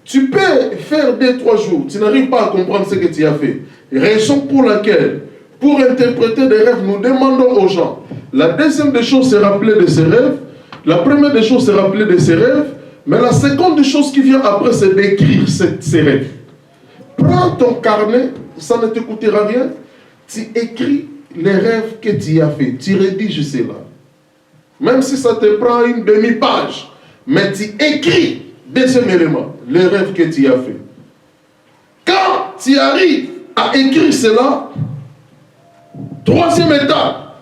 tu peux faire 2-3 jours, tu n'arrives pas à comprendre ce que tu as fait. Raison pour laquelle, pour interpréter des rêves, nous demandons aux gens. La deuxième des choses, c'est rappeler de ses rêves. La première des choses, c'est rappeler de ses rêves. Mais la seconde des choses qui vient après, c'est d'écrire ces rêves. Prends ton carnet, ça ne te coûtera rien. Tu écris les rêves que tu as fait. Tu rédiges cela. Même si ça te prend une demi-page. Mais tu écris, deuxième élément, les rêves que tu as fait. Quand tu arrives à écrire cela, troisième étape,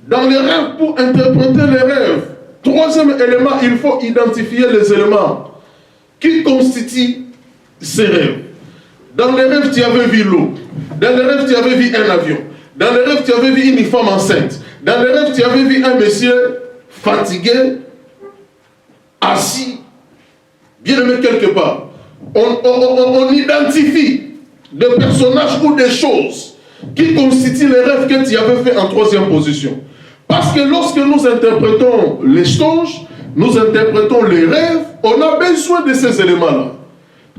dans les rêves, pour interpréter les rêves, troisième élément, il faut identifier les éléments qui constituent ces rêves. Dans les rêves, tu avais vu l'eau. Dans les rêves, tu avais vu un avion. Dans les rêves, tu avais vu une femme enceinte. Dans les rêves, tu avais vu un monsieur fatigué, assis, bien aimé quelque part. On identifie des personnages ou des choses qui constituent les rêves que tu avais fait en troisième position. Parce que lorsque nous interprétons les songes, nous interprétons les rêves, on a besoin de ces éléments-là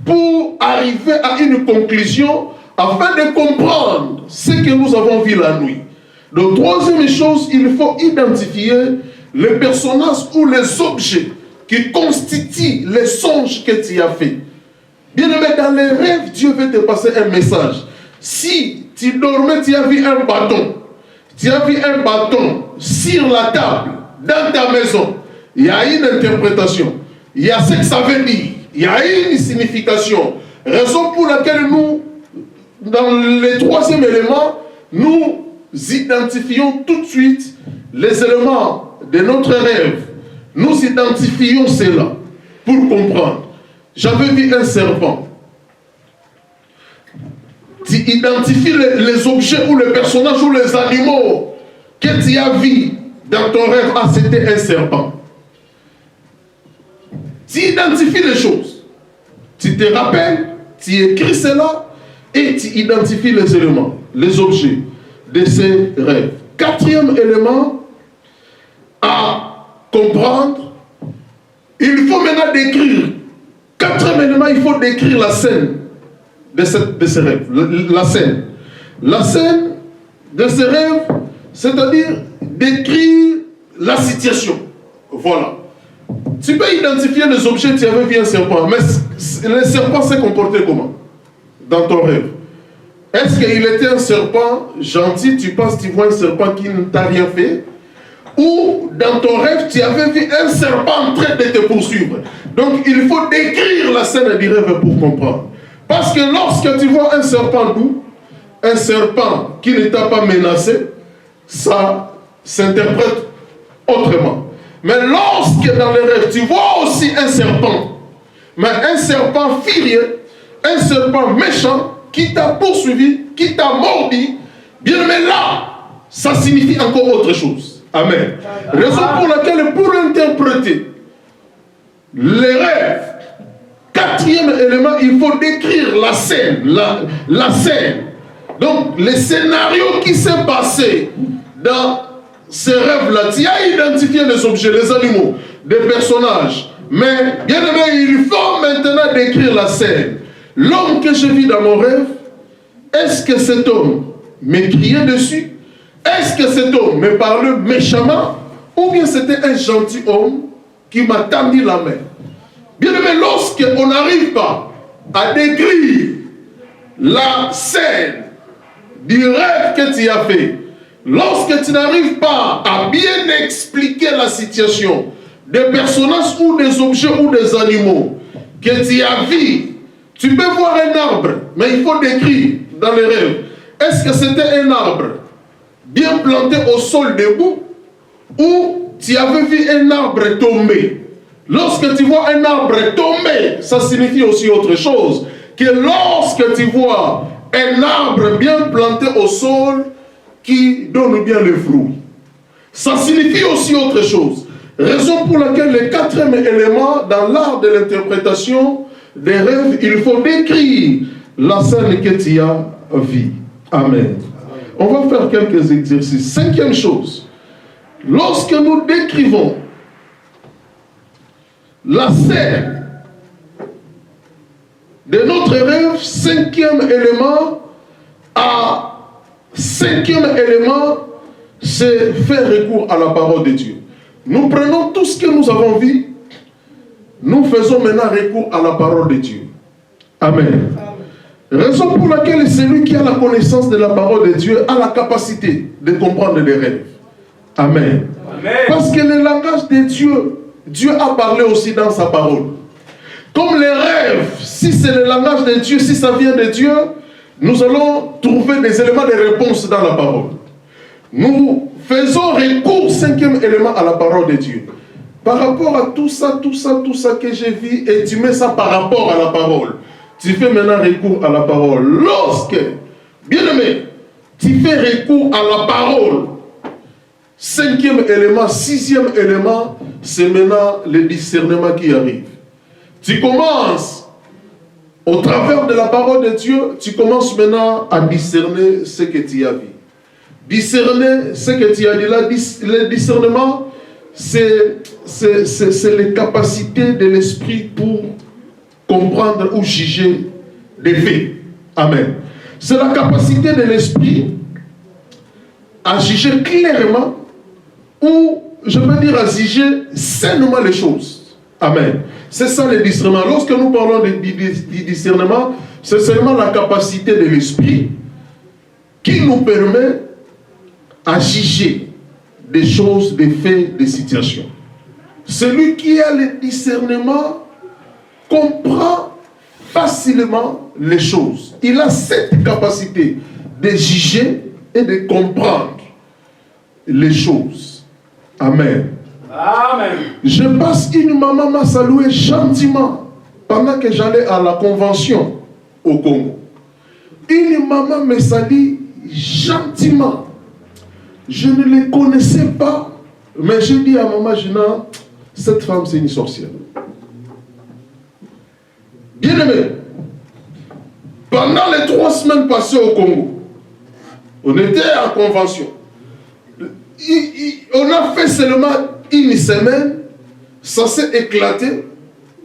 pour arriver à une conclusion afin de comprendre ce que nous avons vu la nuit. Donc, troisième chose, il faut identifier les personnages ou les objets qui constituent les songes que tu as fait. Bien aimé, dans les rêves, Dieu veut te passer un message. Si tu dormais, tu as vu un bâton. Tu as vu un bâton sur la table, dans ta maison. Il y a une interprétation. Il y a ce que ça veut dire. Il y a une signification. Raison pour laquelle nous, dans le troisième élément, nous identifions tout de suite les éléments de notre rêve. Nous identifions cela pour comprendre. J'avais vu un serpent. Tu identifies les objets ou les personnages ou les animaux que tu as vus dans ton rêve. Ah, c'était un serpent. Tu identifies les choses. Tu te rappelles, tu écris cela et tu identifies les éléments, les objets de ces rêves. Quatrième élément à comprendre, il faut maintenant décrire. Quatrième élément, il faut décrire la scène de ces rêves. La scène. La scène de ces rêves, c'est-à-dire décrire la situation. Voilà. Tu peux identifier les objets, tu avais vu un serpent, mais le serpent s'est comporté comment dans ton rêve? Est-ce qu'il était un serpent gentil, tu penses, tu vois un serpent qui ne t'a rien fait? Ou dans ton rêve, tu avais vu un serpent en train de te poursuivre? Donc il faut décrire la scène du rêve pour comprendre. Parce que lorsque tu vois un serpent doux, un serpent qui ne t'a pas menacé, ça s'interprète autrement. Mais lorsque dans les rêves, tu vois aussi un serpent, mais un serpent furieux, un serpent méchant, qui t'a poursuivi, qui t'a mordu, bien mais là, ça signifie encore autre chose. Amen. Raison pour laquelle, pour interpréter les rêves, quatrième élément, il faut décrire la scène, la scène. Donc, les scénarios qui s'est passé dans ces rêves-là, tu as identifié les objets, les animaux, des personnages. Mais, bien aimé, il faut maintenant décrire la scène. L'homme que j'ai vu dans mon rêve, est-ce que cet homme me criait dessus? Est-ce que cet homme me parlait méchamment? Ou bien c'était un gentil homme qui m'a tendu la main? Bien aimé, lorsqu'on n'arrive pas à décrire la scène du rêve que tu as fait, lorsque tu n'arrives pas à bien expliquer la situation des personnages ou des objets ou des animaux que tu as vus, tu peux voir un arbre, mais il faut décrire dans les rêves. Est-ce que c'était un arbre bien planté au sol debout? où tu avais vu un arbre tomber. Lorsque tu vois un arbre tomber, ça signifie aussi autre chose. Que lorsque tu vois un arbre bien planté au sol qui donne bien le fruit, ça signifie aussi autre chose. Raison pour laquelle le quatrième élément dans l'art de l'interprétation des rêves, il faut décrire la scène que tu as vue. Amen. On va faire quelques exercices. Cinquième chose, lorsque nous décrivons la scène de notre rêve, cinquième élément, c'est faire recours à la parole de Dieu. Nous prenons tout ce que nous avons vu, nous faisons maintenant recours à la parole de Dieu. Amen. Raison pour laquelle celui qui a la connaissance de la parole de Dieu a la capacité de comprendre les rêves. Amen. Amen. Parce que le langage de Dieu, Dieu a parlé aussi dans sa parole. Comme les rêves, si c'est le langage de Dieu, si ça vient de Dieu, nous allons trouver des éléments de réponse dans la parole. Nous faisons recours, cinquième élément, à la parole de Dieu. Par rapport à tout ça que j'ai vu, et tu mets ça par rapport à la parole. Tu fais maintenant recours à la parole. Lorsque, bien aimé, tu fais recours à la parole, cinquième élément, sixième élément, c'est maintenant le discernement qui arrive. Tu commences, au travers de la parole de Dieu, tu commences maintenant à discerner ce que tu as vu. Discerner ce que tu as dit là, le discernement, c'est les capacités de l'esprit pour comprendre ou juger des faits. Amen. C'est la capacité de l'esprit à juger clairement ou, je peux dire, à juger sainement les choses. Amen. C'est ça le discernement. Lorsque nous parlons du discernement, c'est seulement la capacité de l'esprit qui nous permet à juger des choses, des faits, des situations. Celui qui a le discernement comprend facilement les choses. Il a cette capacité de juger et de comprendre les choses. Amen. Amen. Je passe, une maman m'a salué gentiment pendant que j'allais à la convention au Congo. Une maman me salue gentiment. Je ne les connaissais pas, mais j'ai dit à maman Gina, cette femme c'est une sorcière. Bien aimé, pendant les 3 semaines passées au Congo, on était en convention. On a fait seulement 1 semaine, ça s'est éclaté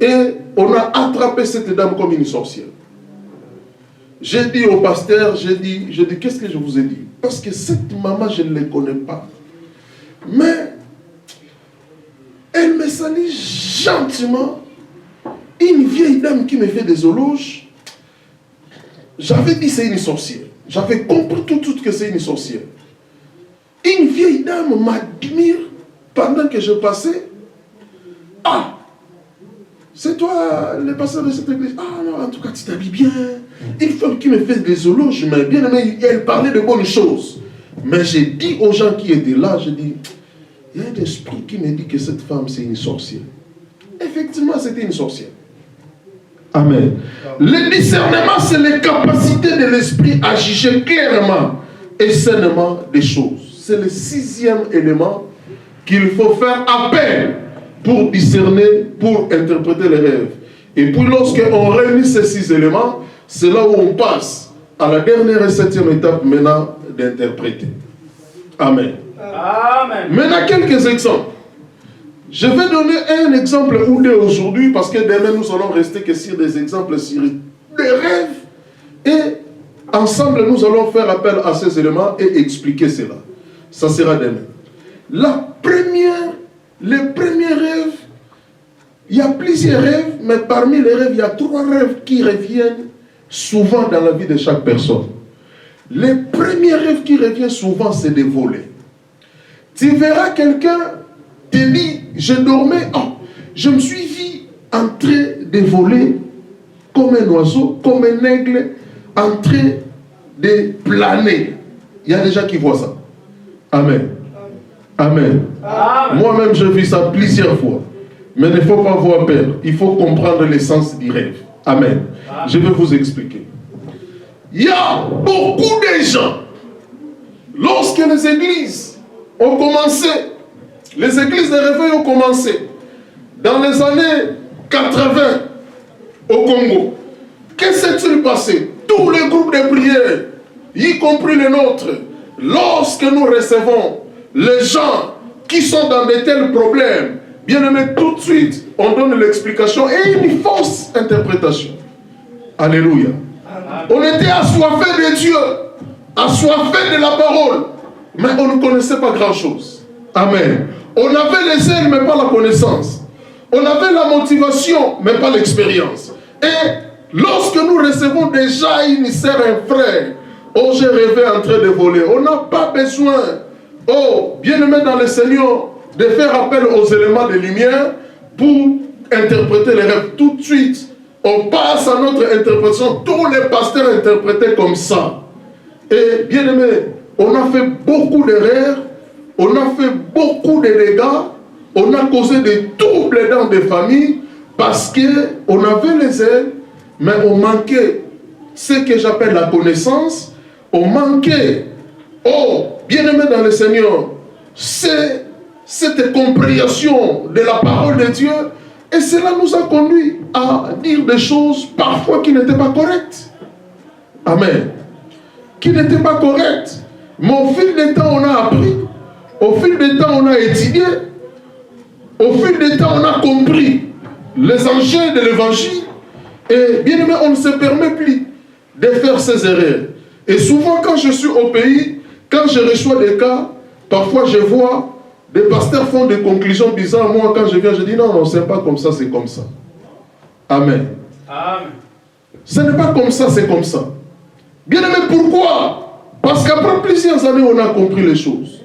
et on a attrapé cette dame comme une sorcière. J'ai dit au pasteur, j'ai dit, qu'est-ce que je vous ai dit? Parce que cette maman, je ne la connais pas. Mais elle me salue gentiment. Une vieille dame qui me fait des éloges. J'avais dit c'est une sorcière. J'avais compris tout de suite que c'est une sorcière. Une vieille dame m'admire pendant que je passais. Ah, c'est toi le pasteur de cette église. Ah non, en tout cas tu t'habilles bien. Une femme qui me fait des éloges, mais bien aimé, elle parlait de bonnes choses. Mais j'ai dit aux gens qui étaient là, j'ai dit, il y a un esprit qui me dit que cette femme c'est une sorcière. Effectivement, c'était une sorcière. Amen. Le discernement, c'est les capacités de l'esprit à juger clairement et sainement des choses. C'est le 6e élément qu'il faut faire appel pour discerner, pour interpréter les rêves. Et puis lorsqu'on réunit ces 6 éléments, c'est là où on passe à la dernière et 7e étape maintenant d'interpréter. Amen. Amen. Maintenant quelques exemples. Je vais donner un exemple ou deux aujourd'hui parce que demain nous allons rester que sur des exemples sur des rêves et ensemble nous allons faire appel à ces éléments et expliquer cela. Ça sera demain. Le premier rêve, il y a plusieurs rêves, mais parmi les rêves, il y a 3 rêves qui reviennent souvent dans la vie de chaque personne. Le premier rêve qui revient souvent, c'est de voler. Tu verras quelqu'un te dit, je dormais, je me suis vu en train de voler comme un oiseau, comme un aigle, en train de planer. Il y a des gens qui voient ça. Amen. Amen. Moi-même, je vis ça plusieurs fois. Mais il ne faut pas avoir peur. Il faut comprendre l'essence du rêve. Amen. Je vais vous expliquer. Il y a beaucoup de gens, lorsque les églises ont commencé, les églises de réveil ont commencé, dans les années 80 au Congo, qu'est-ce qui s'est passé? Tous les groupes de prière, y compris les nôtres, lorsque nous recevons les gens qui sont dans de tels problèmes, bien aimé, tout de suite, on donne l'explication et une fausse interprétation. Alléluia. On était assoiffés de Dieu, assoiffés de la parole, mais on ne connaissait pas grand-chose. Amen. On avait les ailes, mais pas la connaissance. On avait la motivation, mais pas l'expérience. Et lorsque nous recevons déjà une sœur, un frère, oh, j'ai rêvé en train de voler, on n'a pas besoin, oh, bien-aimé dans le Seigneur, de faire appel aux éléments de lumière pour interpréter les rêves. Tout de suite, on passe à notre interprétation. Tous les pasteurs interprétaient comme ça. Et bien aimé, on a fait beaucoup d'erreurs, on a fait beaucoup de dégâts, on a causé des troubles dans des familles parce qu'on avait les ailes, mais on manquait ce que j'appelle la connaissance, on manquait, oh, bien aimé dans le Seigneur, c'est cette compréhension de la parole de Dieu, et cela nous a conduit à dire des choses parfois qui n'étaient pas correctes. Amen. Qui n'étaient pas correctes. Mais au fil du temps, on a appris. Au fil du temps, on a étudié. Au fil du temps, on a compris les enjeux de l'évangile. Et bien aimé, on ne se permet plus de faire ces erreurs. Et souvent, quand je suis au pays, quand je reçois des cas, parfois je vois des pasteurs font des conclusions bizarres. Moi, quand je viens, je dis non, non, c'est pas comme ça, c'est comme ça. Amen. Amen. Ce n'est pas comme ça, c'est comme ça. Bien aimé, pourquoi? Parce qu'après plusieurs années, on a compris les choses.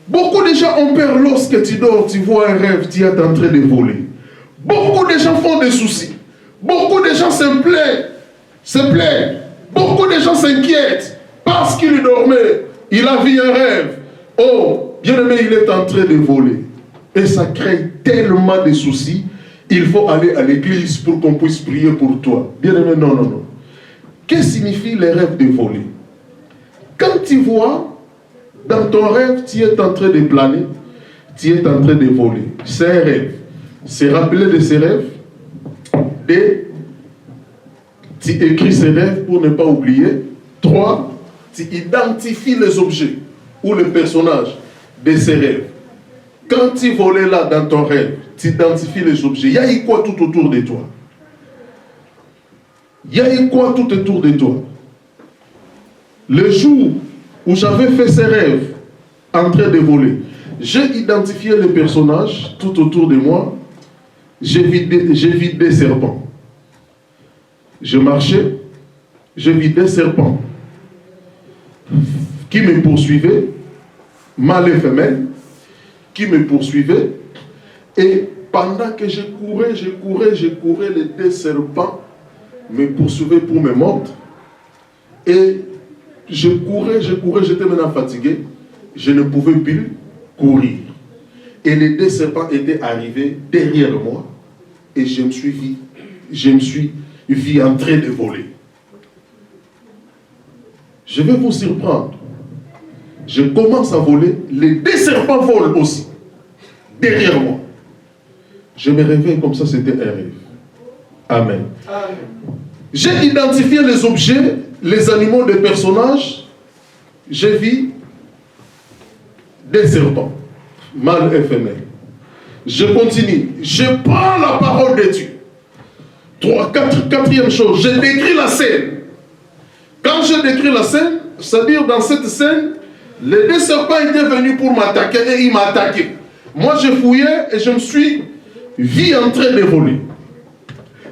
Beaucoup de gens ont peur lorsque tu dors, tu vois un rêve, tu es en train de voler. Beaucoup de gens font des soucis. Beaucoup de gens se plaignent. Beaucoup de gens s'inquiètent parce qu'il dormait. Il a vu un rêve. Oh, bien-aimé, il est en train de voler. Et ça crée tellement de soucis. Il faut aller à l'église pour qu'on puisse prier pour toi. Bien-aimé, non, non, non. Qu'est-ce que signifie le rêve de voler? Quand tu vois, dans ton rêve, tu es en train de planer, tu es en train de voler. C'est un rêve. C'est rappeler de ces rêves. Et tu écris ces rêves pour ne pas oublier. 3, tu identifies les objets ou les personnages de ces rêves. Quand tu volais là dans ton rêve, tu identifies les objets. Il y a eu quoi tout autour de toi? Il y a eu quoi tout autour de toi? Le jour où j'avais fait ces rêves en train de voler, j'ai identifié les personnages tout autour de moi. J'ai vu des serpents. Je marchais, j'ai vu des serpents qui me poursuivaient, mâles et femelles, qui me poursuivaient. Et pendant que je courais, les deux serpents me poursuivaient pour me mordre. Et je courais, j'étais maintenant fatigué. Je ne pouvais plus courir. Et les deux serpents étaient arrivés derrière moi. Et je me suis vu en train de voler. Je vais vous surprendre. Je commence à voler. Les deux serpents volent aussi. Derrière moi. Je me réveille comme ça, c'était un rêve. Amen. Amen. J'ai identifié les objets, les animaux, les personnages. J'ai vu des serpents, mâles et femelles. Je continue. Je prends la parole de Dieu. Quatrième chose, je décris la scène. Quand je décris la scène, c'est-à-dire dans cette scène, les deux serpents étaient venus pour m'attaquer et ils m'attaquaient. Moi, je fouillais et je me suis vu en train de voler.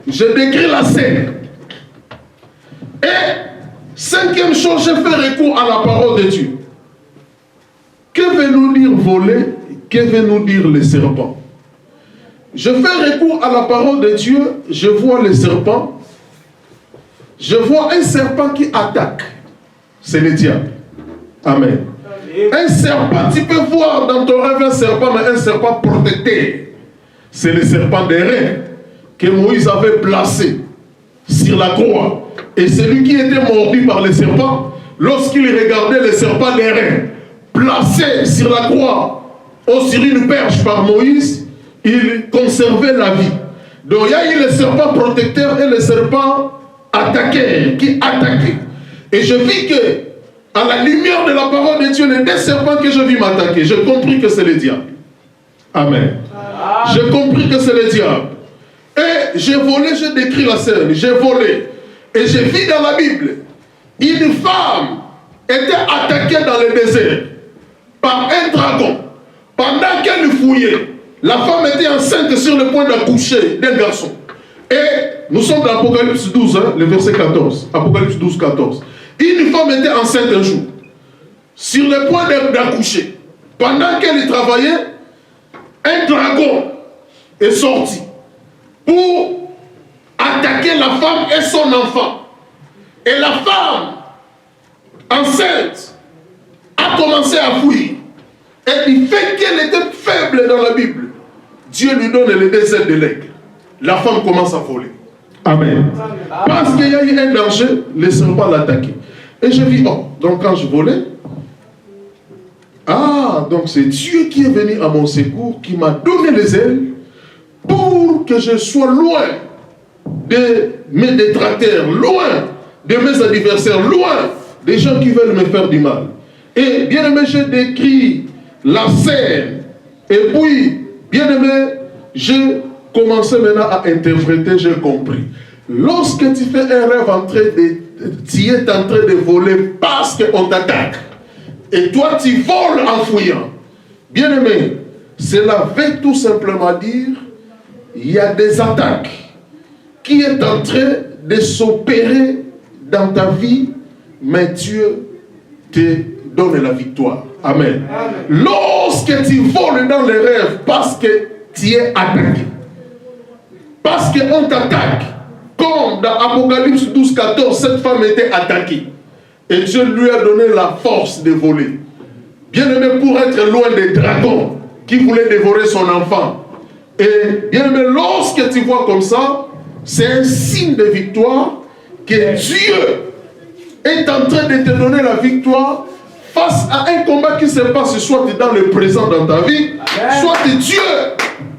Je décris la scène. Et cinquième chose, je fais recours à la parole de Dieu. Que veut nous dire voler? Que veut nous dire les serpents? Je fais recours à la parole de Dieu, je vois les serpents. Je vois un serpent qui attaque. C'est le diable. Amen. Un serpent, tu peux voir dans ton rêve un serpent, mais un serpent protecteur. C'est le serpent d'airain que Moïse avait placé sur la croix. Et celui qui était mordu par le serpent, lorsqu'il regardait le serpent d'airain placé sur la croix ou sur une perche par Moïse, il conservait la vie. Donc il y a eu le serpent protecteur et le serpent attaqué, qui attaquait. Et je vis que, à la lumière de la parole de Dieu, les deux serpents que je vis m'attaquer, j'ai compris que c'est le diable. Amen. J'ai compris que c'est le diable. Et j'ai volé, j'ai décrit la scène, j'ai volé. Et j'ai vu dans la Bible, une femme était attaquée dans le désert par un dragon. Pendant qu'elle fouillait, la femme était enceinte sur le point d'accoucher d'un garçon. Et nous sommes dans Apocalypse 12, le verset 14. Apocalypse 12, 14. Une femme était enceinte un jour, sur le point d'accoucher. Pendant qu'elle travaillait, un dragon est sorti pour attaquer la femme et son enfant. Et la femme, enceinte, a commencé à fuir. Et du fait qu'elle était faible dans la Bible, Dieu lui donne les deux ailes de l'aigle. La femme commence à voler. Amen. Parce qu'il y a eu un danger, le serpent l'a attaqué. Et je vis, oh, donc quand je volais, donc c'est Dieu qui est venu à mon secours, qui m'a donné les ailes pour que je sois loin de mes détracteurs, loin de mes adversaires, loin des gens qui veulent me faire du mal. Et bien aimé, j'ai décrit la scène. Et puis, bien aimé, j'ai commencé maintenant à interpréter, j'ai compris. Lorsque tu fais un rêve tu es en train de voler parce qu'on t'attaque. Et toi, tu voles en fouillant. Bien aimé, cela veut tout simplement dire, il y a des attaques qui est en train de s'opérer dans ta vie, mais Dieu te donne la victoire. Amen. Amen. Lorsque tu voles dans les rêves parce que tu es attaqué, parce qu'on t'attaque, comme dans Apocalypse 12, 14, cette femme était attaquée. Et Dieu lui a donné la force de voler. Bien aimé, pour être loin des dragons qui voulaient dévorer son enfant. Et bien aimé, lorsque tu vois comme ça, c'est un signe de victoire que Dieu est en train de te donner la victoire face à un combat qui se passe soit dans le présent dans ta vie, soit Dieu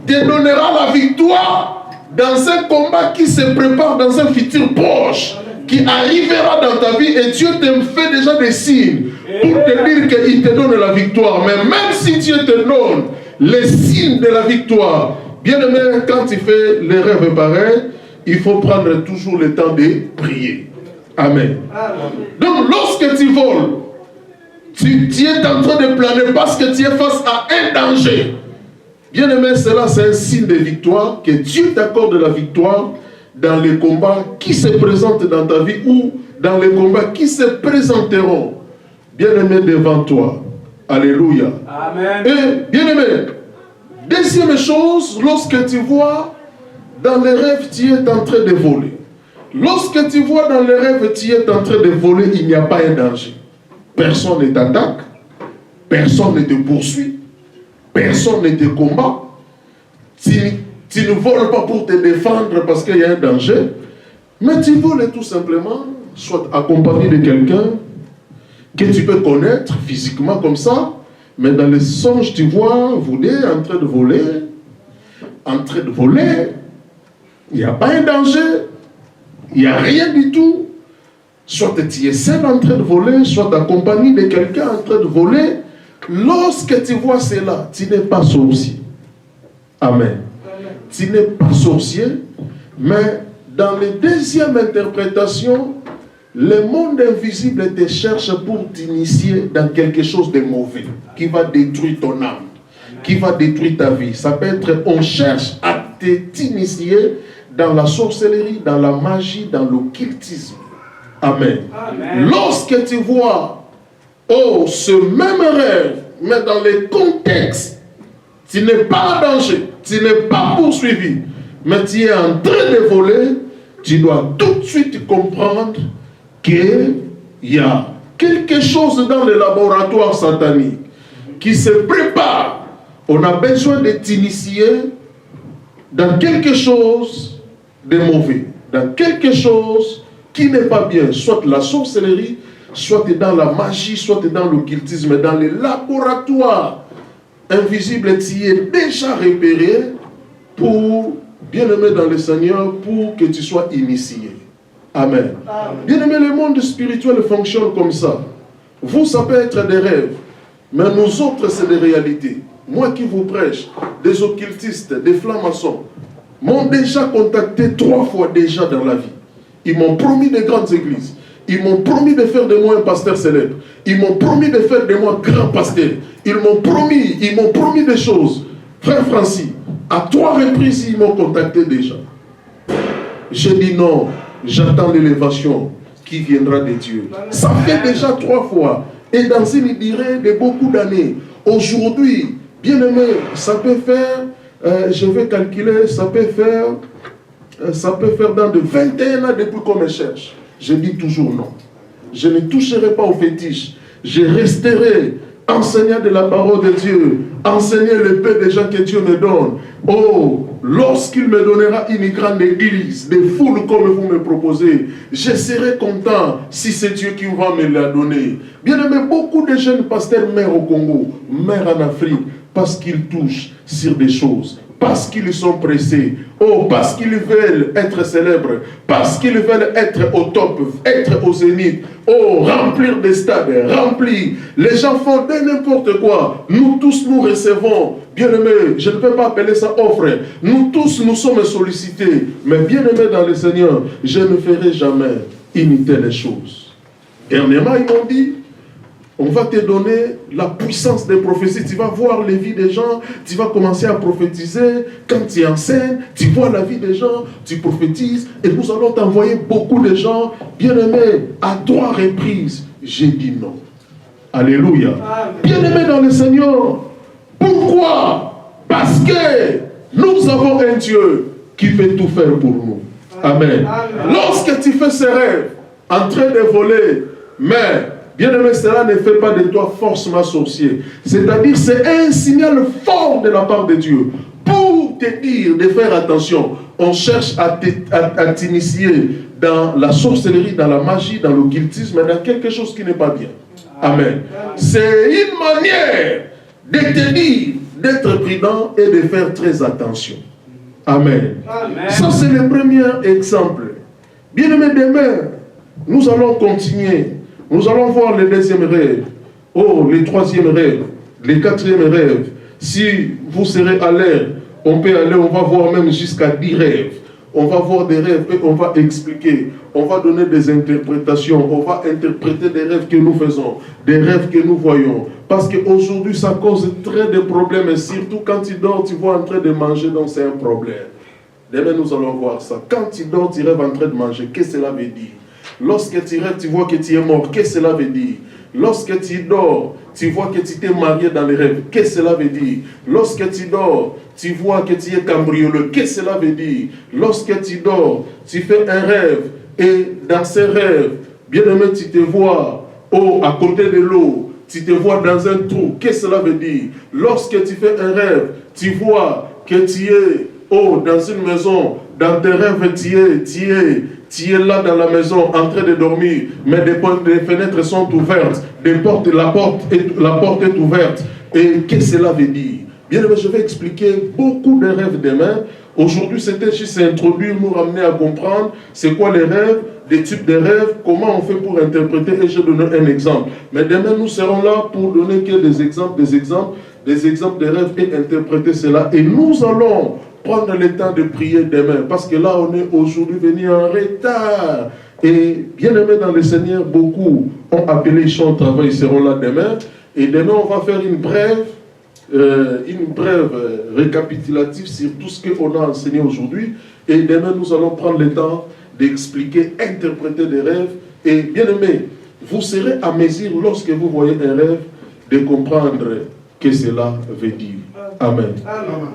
te donnera la victoire dans un combat qui se prépare dans un futur proche, qui arrivera dans ta vie, et Dieu te fait déjà des signes pour te dire qu'il te donne la victoire. Mais même si Dieu te donne les signes de la victoire, bien aimé, quand tu fais les rêves pareils, il faut prendre toujours le temps de prier. Amen. Donc lorsque tu voles, tu es en train de planer parce que tu es face à un danger. Bien aimé, cela c'est un signe de victoire, que Dieu t'accorde la victoire dans les combats qui se présentent dans ta vie ou dans les combats qui se présenteront, bien aimé, devant toi. Alléluia. Amen. Et bien aimé, deuxième chose, lorsque tu vois dans les rêves, tu es en train de voler. Lorsque tu vois dans les rêves, tu es en train de voler, il n'y a pas un danger. Personne ne t'attaque, personne ne te poursuit, personne ne te combat. Tu ne voles pas pour te défendre parce qu'il y a un danger, mais tu voles tout simplement, soit accompagné de quelqu'un que tu peux connaître physiquement comme ça, mais dans les songes, tu vois, vous deux en train de voler, il n'y a pas un danger, il n'y a rien du tout. Soit tu es seul en train de voler, soit accompagné de quelqu'un en train de voler. Lorsque tu vois cela, tu n'es pas sorcier. Amen. Tu n'es pas sorcier, mais dans les deuxième interprétation, le monde invisible te cherche pour t'initier dans quelque chose de mauvais, qui va détruire ton âme, qui va détruire ta vie. Ça peut être, on cherche à t'initier dans la sorcellerie, dans la magie, dans l'occultisme. Amen. Amen. Lorsque tu vois, ce même rêve, mais dans les contextes, tu n'es pas en danger, tu n'es pas poursuivi, mais tu es en train de voler, tu dois tout de suite comprendre qu'il y a quelque chose dans le laboratoire satanique qui se prépare, on a besoin de t'initier dans quelque chose de mauvais, dans quelque chose qui n'est pas bien, soit la sorcellerie, soit dans la magie, soit dans l'occultisme, dans les laboratoires invisibles, tu es déjà repéré pour, bien-aimé dans le Seigneur, pour que tu sois initié. Amen. Bien-aimé, le monde spirituel fonctionne comme ça. Vous, ça peut être des rêves, mais nous autres, c'est des réalités. Moi qui vous prêche, des occultistes, des francs-maçons, m'ont déjà contacté 3 fois déjà dans la vie. Ils m'ont promis de grandes églises. Ils m'ont promis de faire de moi un pasteur célèbre. Ils m'ont promis de faire de moi grand pasteur. Ils m'ont promis des choses. Frère Francis, à 3 reprises, ils m'ont contacté déjà. J'ai dit non, j'attends l'élévation qui viendra de Dieu. Ça fait déjà 3 fois. Et dans une durée de beaucoup d'années. Aujourd'hui, bien aimé, ça peut faire, je vais calculer, ça peut faire dans de 21 ans depuis qu'on me cherche. Je dis toujours non. Je ne toucherai pas aux fétiches. Je resterai enseignant de la parole de Dieu, enseigner le peu de gens que Dieu me donne. Oh, lorsqu'il me donnera une grande église, des foules comme vous me proposez, je serai content si c'est Dieu qui va me la donner. Bien aimé, beaucoup de jeunes pasteurs meurent au Congo, meurent en Afrique, parce qu'ils touchent sur des choses, parce qu'ils sont pressés, oh, parce qu'ils veulent être célèbres, parce qu'ils veulent être au top, être au zénith, oh, remplir des stades, remplir. Les gens font de n'importe quoi. Nous tous, nous recevons. Bien-aimés, je ne peux pas appeler ça offre. Nous tous, nous sommes sollicités. Mais bien-aimés dans le Seigneur, je ne ferai jamais une telle chose. Dernièrement, ils m'ont dit, on va te donner la puissance des prophéties. Tu vas voir les vies des gens. Tu vas commencer à prophétiser. Quand tu enseignes, tu vois la vie des gens. Tu prophétises. Et nous allons t'envoyer beaucoup de gens. Bien-aimés, à 3 reprises, j'ai dit non. Alléluia. Bien-aimés dans le Seigneur. Pourquoi? Parce que nous avons un Dieu qui fait tout faire pour nous. Amen. Lorsque tu fais ces rêves, en train de voler, mais bien-aimé, cela ne fait pas de toi forcément sorcier. C'est-à-dire, c'est un signal fort de la part de Dieu pour te dire de faire attention. On cherche à t'initier dans la sorcellerie, dans la magie, dans l'occultisme, dans quelque chose qui n'est pas bien. Amen. C'est une manière de te dire d'être prudent et de faire très attention. Amen. Amen. Ça, c'est le premier exemple. Bien-aimé, demain, nous allons continuer. Nous allons voir le 2e rêve, oh, le 3e rêve, le 4e rêve. Si vous serez à l'air, on peut aller, on va voir même jusqu'à 10 rêves. On va voir des rêves et on va expliquer. On va donner des interprétations. On va interpréter des rêves que nous faisons, des rêves que nous voyons. Parce qu'aujourd'hui, ça cause très de problèmes. Et surtout quand tu dors, tu vois en train de manger, donc c'est un problème. Demain, nous allons voir ça. Quand tu dors, tu rêves en train de manger. Qu'est-ce que cela veut dire? Lorsque tu rêves, tu vois que tu es mort. Qu'est-ce que cela veut dire? Lorsque tu dors, tu vois que tu t'es marié dans les rêves. Qu'est-ce que cela veut dire? Lorsque tu dors, tu vois que tu es cambriolé. Qu'est-ce que cela veut dire? Lorsque tu dors, tu fais un rêve. Et dans ces rêves, bien aimé, tu te vois à côté de l'eau. Tu te vois dans un trou. Qu'est-ce que cela veut dire? Lorsque tu fais un rêve, tu vois que tu es dans une maison. Dans tes rêves, tu es là dans la maison en train de dormir, mais les fenêtres sont ouvertes, la porte est ouverte. Et qu'est-ce que cela veut dire? Bien, je vais expliquer beaucoup de rêves demain. Aujourd'hui, c'était juste introduire, nous ramener à comprendre c'est quoi les rêves, des types de rêves, comment on fait pour interpréter, et je donne un exemple. Mais demain, nous serons là pour donner que des exemples de rêves et interpréter cela. Et nous allons prendre le temps de prier demain, parce que là, on est aujourd'hui venu en retard. Et bien aimé dans le Seigneur, beaucoup ont appelé, ils sont au travail, ils seront là demain. Et demain, on va faire une brève récapitulative sur tout ce qu'on a enseigné aujourd'hui. Et demain, nous allons prendre le temps d'expliquer, interpréter des rêves. Et bien aimé, vous serez à mesure, lorsque vous voyez un rêve, de comprendre que cela veut dire. Amen.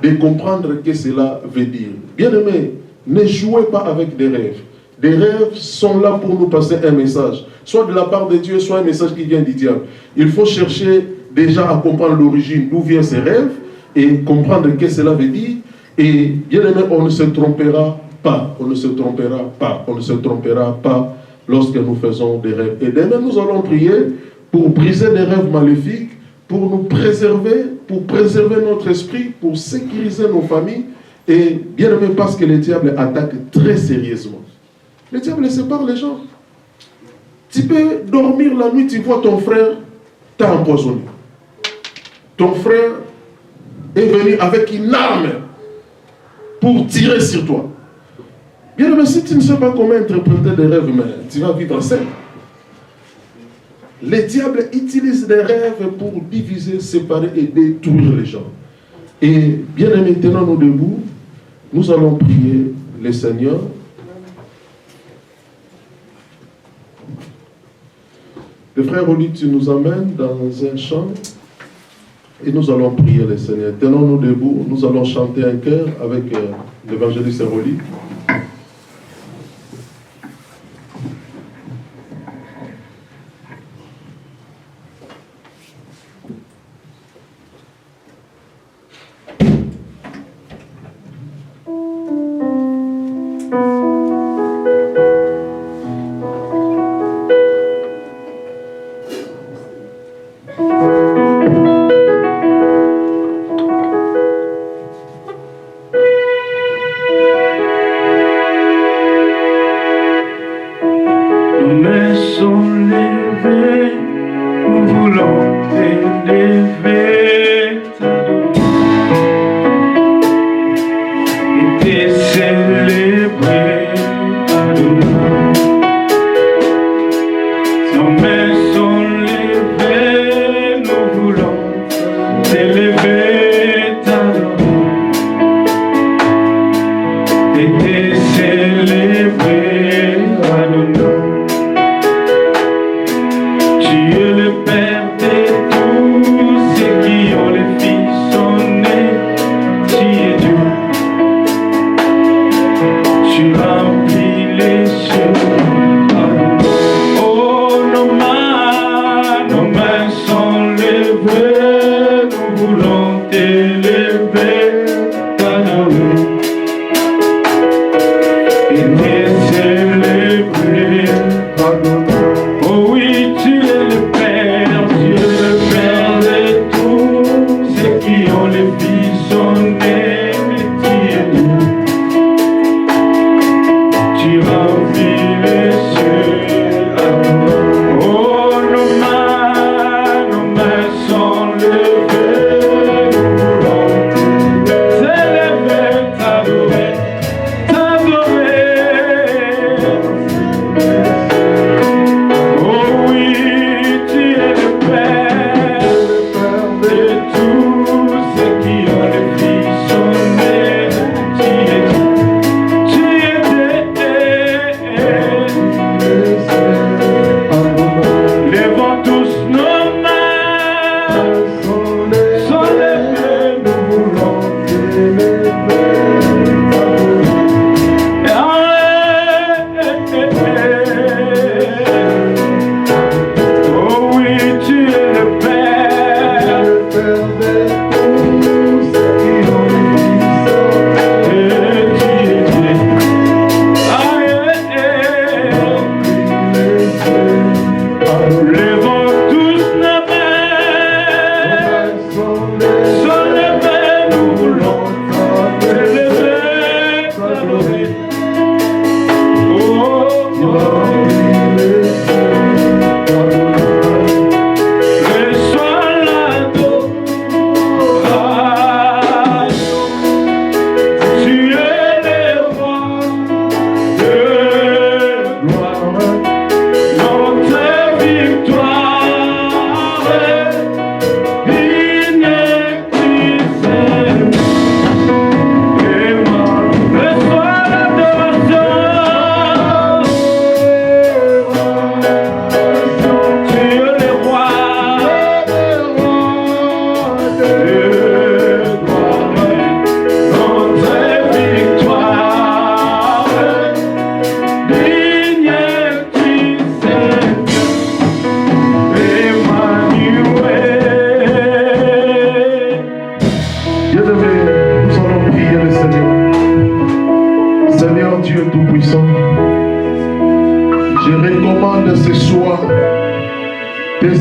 De comprendre que cela veut dire. Bien aimé, ne jouez pas avec des rêves. Les rêves sont là pour nous passer un message, soit de la part de Dieu, soit un message qui vient du diable. Il faut chercher déjà à comprendre l'origine, d'où viennent ces rêves, et comprendre ce que cela veut dire. Et bien aimé, on ne se trompera pas, on ne se trompera pas, on ne se trompera pas lorsque nous faisons des rêves. Et demain, nous allons prier pour briser les rêves maléfiques, pour nous préserver, pour préserver notre esprit, pour sécuriser nos familles. Et bien aimé, parce que le diable attaque très sérieusement. Le diable sépare les gens. Tu peux dormir la nuit, tu vois ton frère t'a empoisonné. Ton frère est venu avec une arme pour tirer sur toi. Bien aimé, si tu ne sais pas comment interpréter des rêves, mais tu vas vivre seul. Le diable utilise des rêves pour diviser, séparer et détruire les gens. Et bien aimé, tenons-nous debout. Nous allons prier le Seigneur. Le frère Oli, tu nous amènes dans un chant et nous allons prier le Seigneur. Tenons-nous debout, nous allons chanter un chœur avec l'évangéliste Oli. Nos mains sont levées.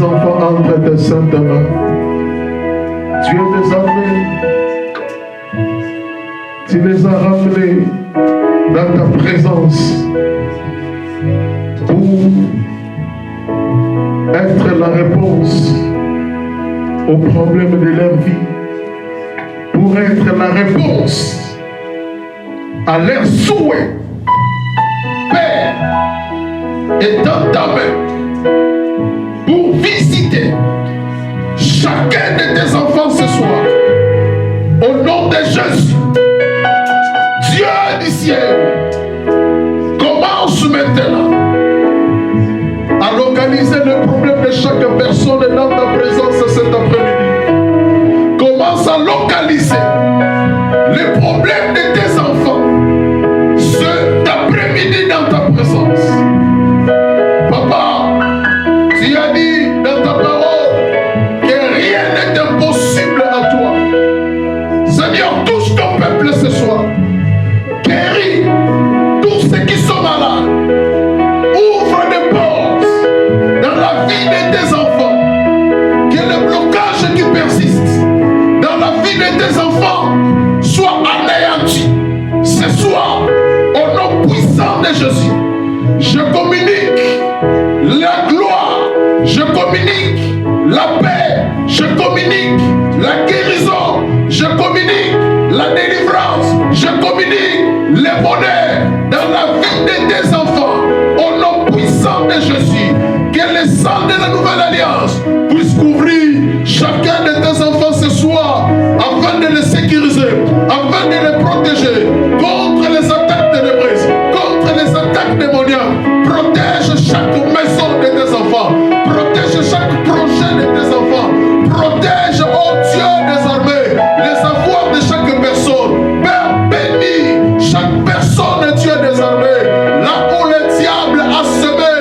tes enfants entre tes saintes mains. Tu es désarmé. Tu les as ramenés dans ta présence pour être la réponse aux problèmes de leur vie, pour être la réponse à leurs souhaits. Père, étends ta main pour visiter chacun de tes enfants ce soir. Au nom de Jésus, Dieu du ciel, commence maintenant à localiser le problème de chaque personne dans ta présence cet après-midi. Commence à localiser les problèmes de tes enfants cet après-midi dans ta présence. Papa, tu as dit dans ta parole que rien n'est impossible à toi. Seigneur, touche ton peuple ce soir. Guéris tous ceux qui sont malades. Ouvre des portes dans la vie de tes enfants. Que le blocage qui persiste dans la vie de tes enfants soit anéanti. Ce soir, au nom puissant de Jésus, je communique la gloire, je communique la paix, je communique la guérison, je communique la délivrance, je communique le bonheur dans la vie de tes enfants. Au nom puissant de Jésus, que le sang de la nouvelle alliance puisse couvrir chacun de tes enfants ce soir, afin de les sécuriser, afin de les protéger contre les attaques ténébreuses, contre les attaques démoniaques. Protège chaque maison de tes enfants, protège chaque projet de tes enfants, protège, oh Dieu des armées, les avoirs de chaque personne. Père, bénis chaque personne, Dieu des armées, là où le diable a semé,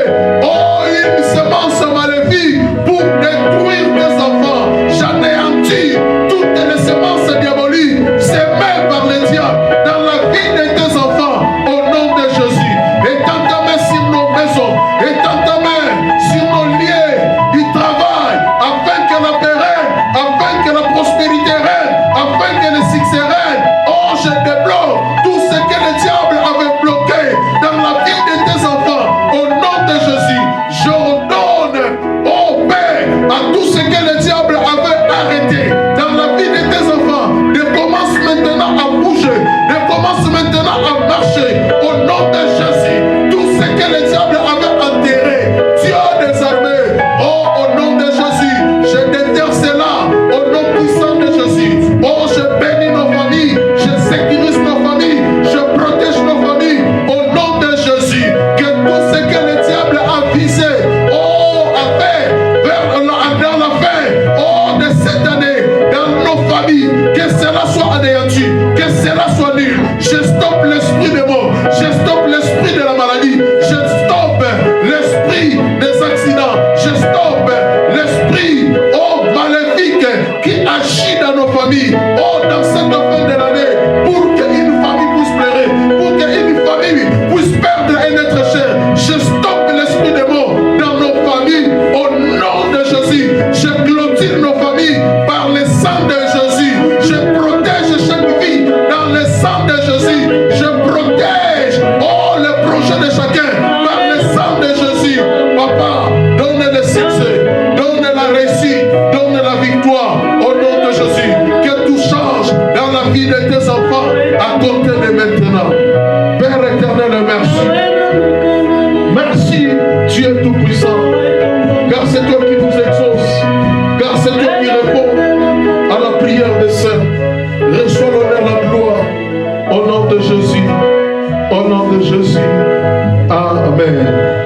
oh, une semence maléfique pour détruire tes enfants. J'anéantis toutes les semences diaboliques semées par le diable dans la vie de tes enfants, au nom de Jésus. Étends ta main sur nos maisons, étends ta main sur nos lieux du travail, afin que la paix règne, afin que la prospérité règne, afin que le succès règne. Oh, je débloque tout ce que le diable avait bloqué dans la vie de tes enfants, au nom de Jésus. Je redonne, oh Père, à tout ce que le diable avait arrêté dans la vie de tes enfants, de commence maintenant à bouger, de commence maintenant à marcher, au nom de Jésus. Tout ce que le diable avait enterré, Dieu des armées, oh, au nom de Jésus, je déterre cela, au nom puissant de Jésus. Oh, je bénis nos familles, je sécurise nos familles, je protège nos familles, au nom de Jésus. Que tout ce que le diable a visé, oh, a fait dans la fin, oh, de cette année, dans nos familles, que cela soit anéanti, que cela soit nul. Je stoppe l'esprit de mort, je stoppe l'esprit de la maladie, je stoppe l'esprit des accidents, je stoppe l'esprit, oh, maléfique qui agit dans nos familles, oh, dans cette fin de l'année, pour qu'une famille puisse pleurer, pour qu'une famille puisse perdre un être cher. Je stoppe l'esprit de mort dans nos familles, au nom de Jésus. Je clôture nos familles par le sang de Jésus. Je protège chaque vie dans le sang de Jésus. Je protège, oh, le projet de chacun par le sang de Jésus. Papa, donne le succès, donne la réussite, donne la victoire, au nom de Jésus. Que tout change dans la vie de tes enfants à compter de maintenant. Père éternel, merci. Merci, Dieu Tout-Puissant, car c'est toi qui nous exauces, car c'est toi qui réponds à la prière des saints. Reçois l'honneur, la gloire, au nom de Jésus, au nom de Jésus. Amen.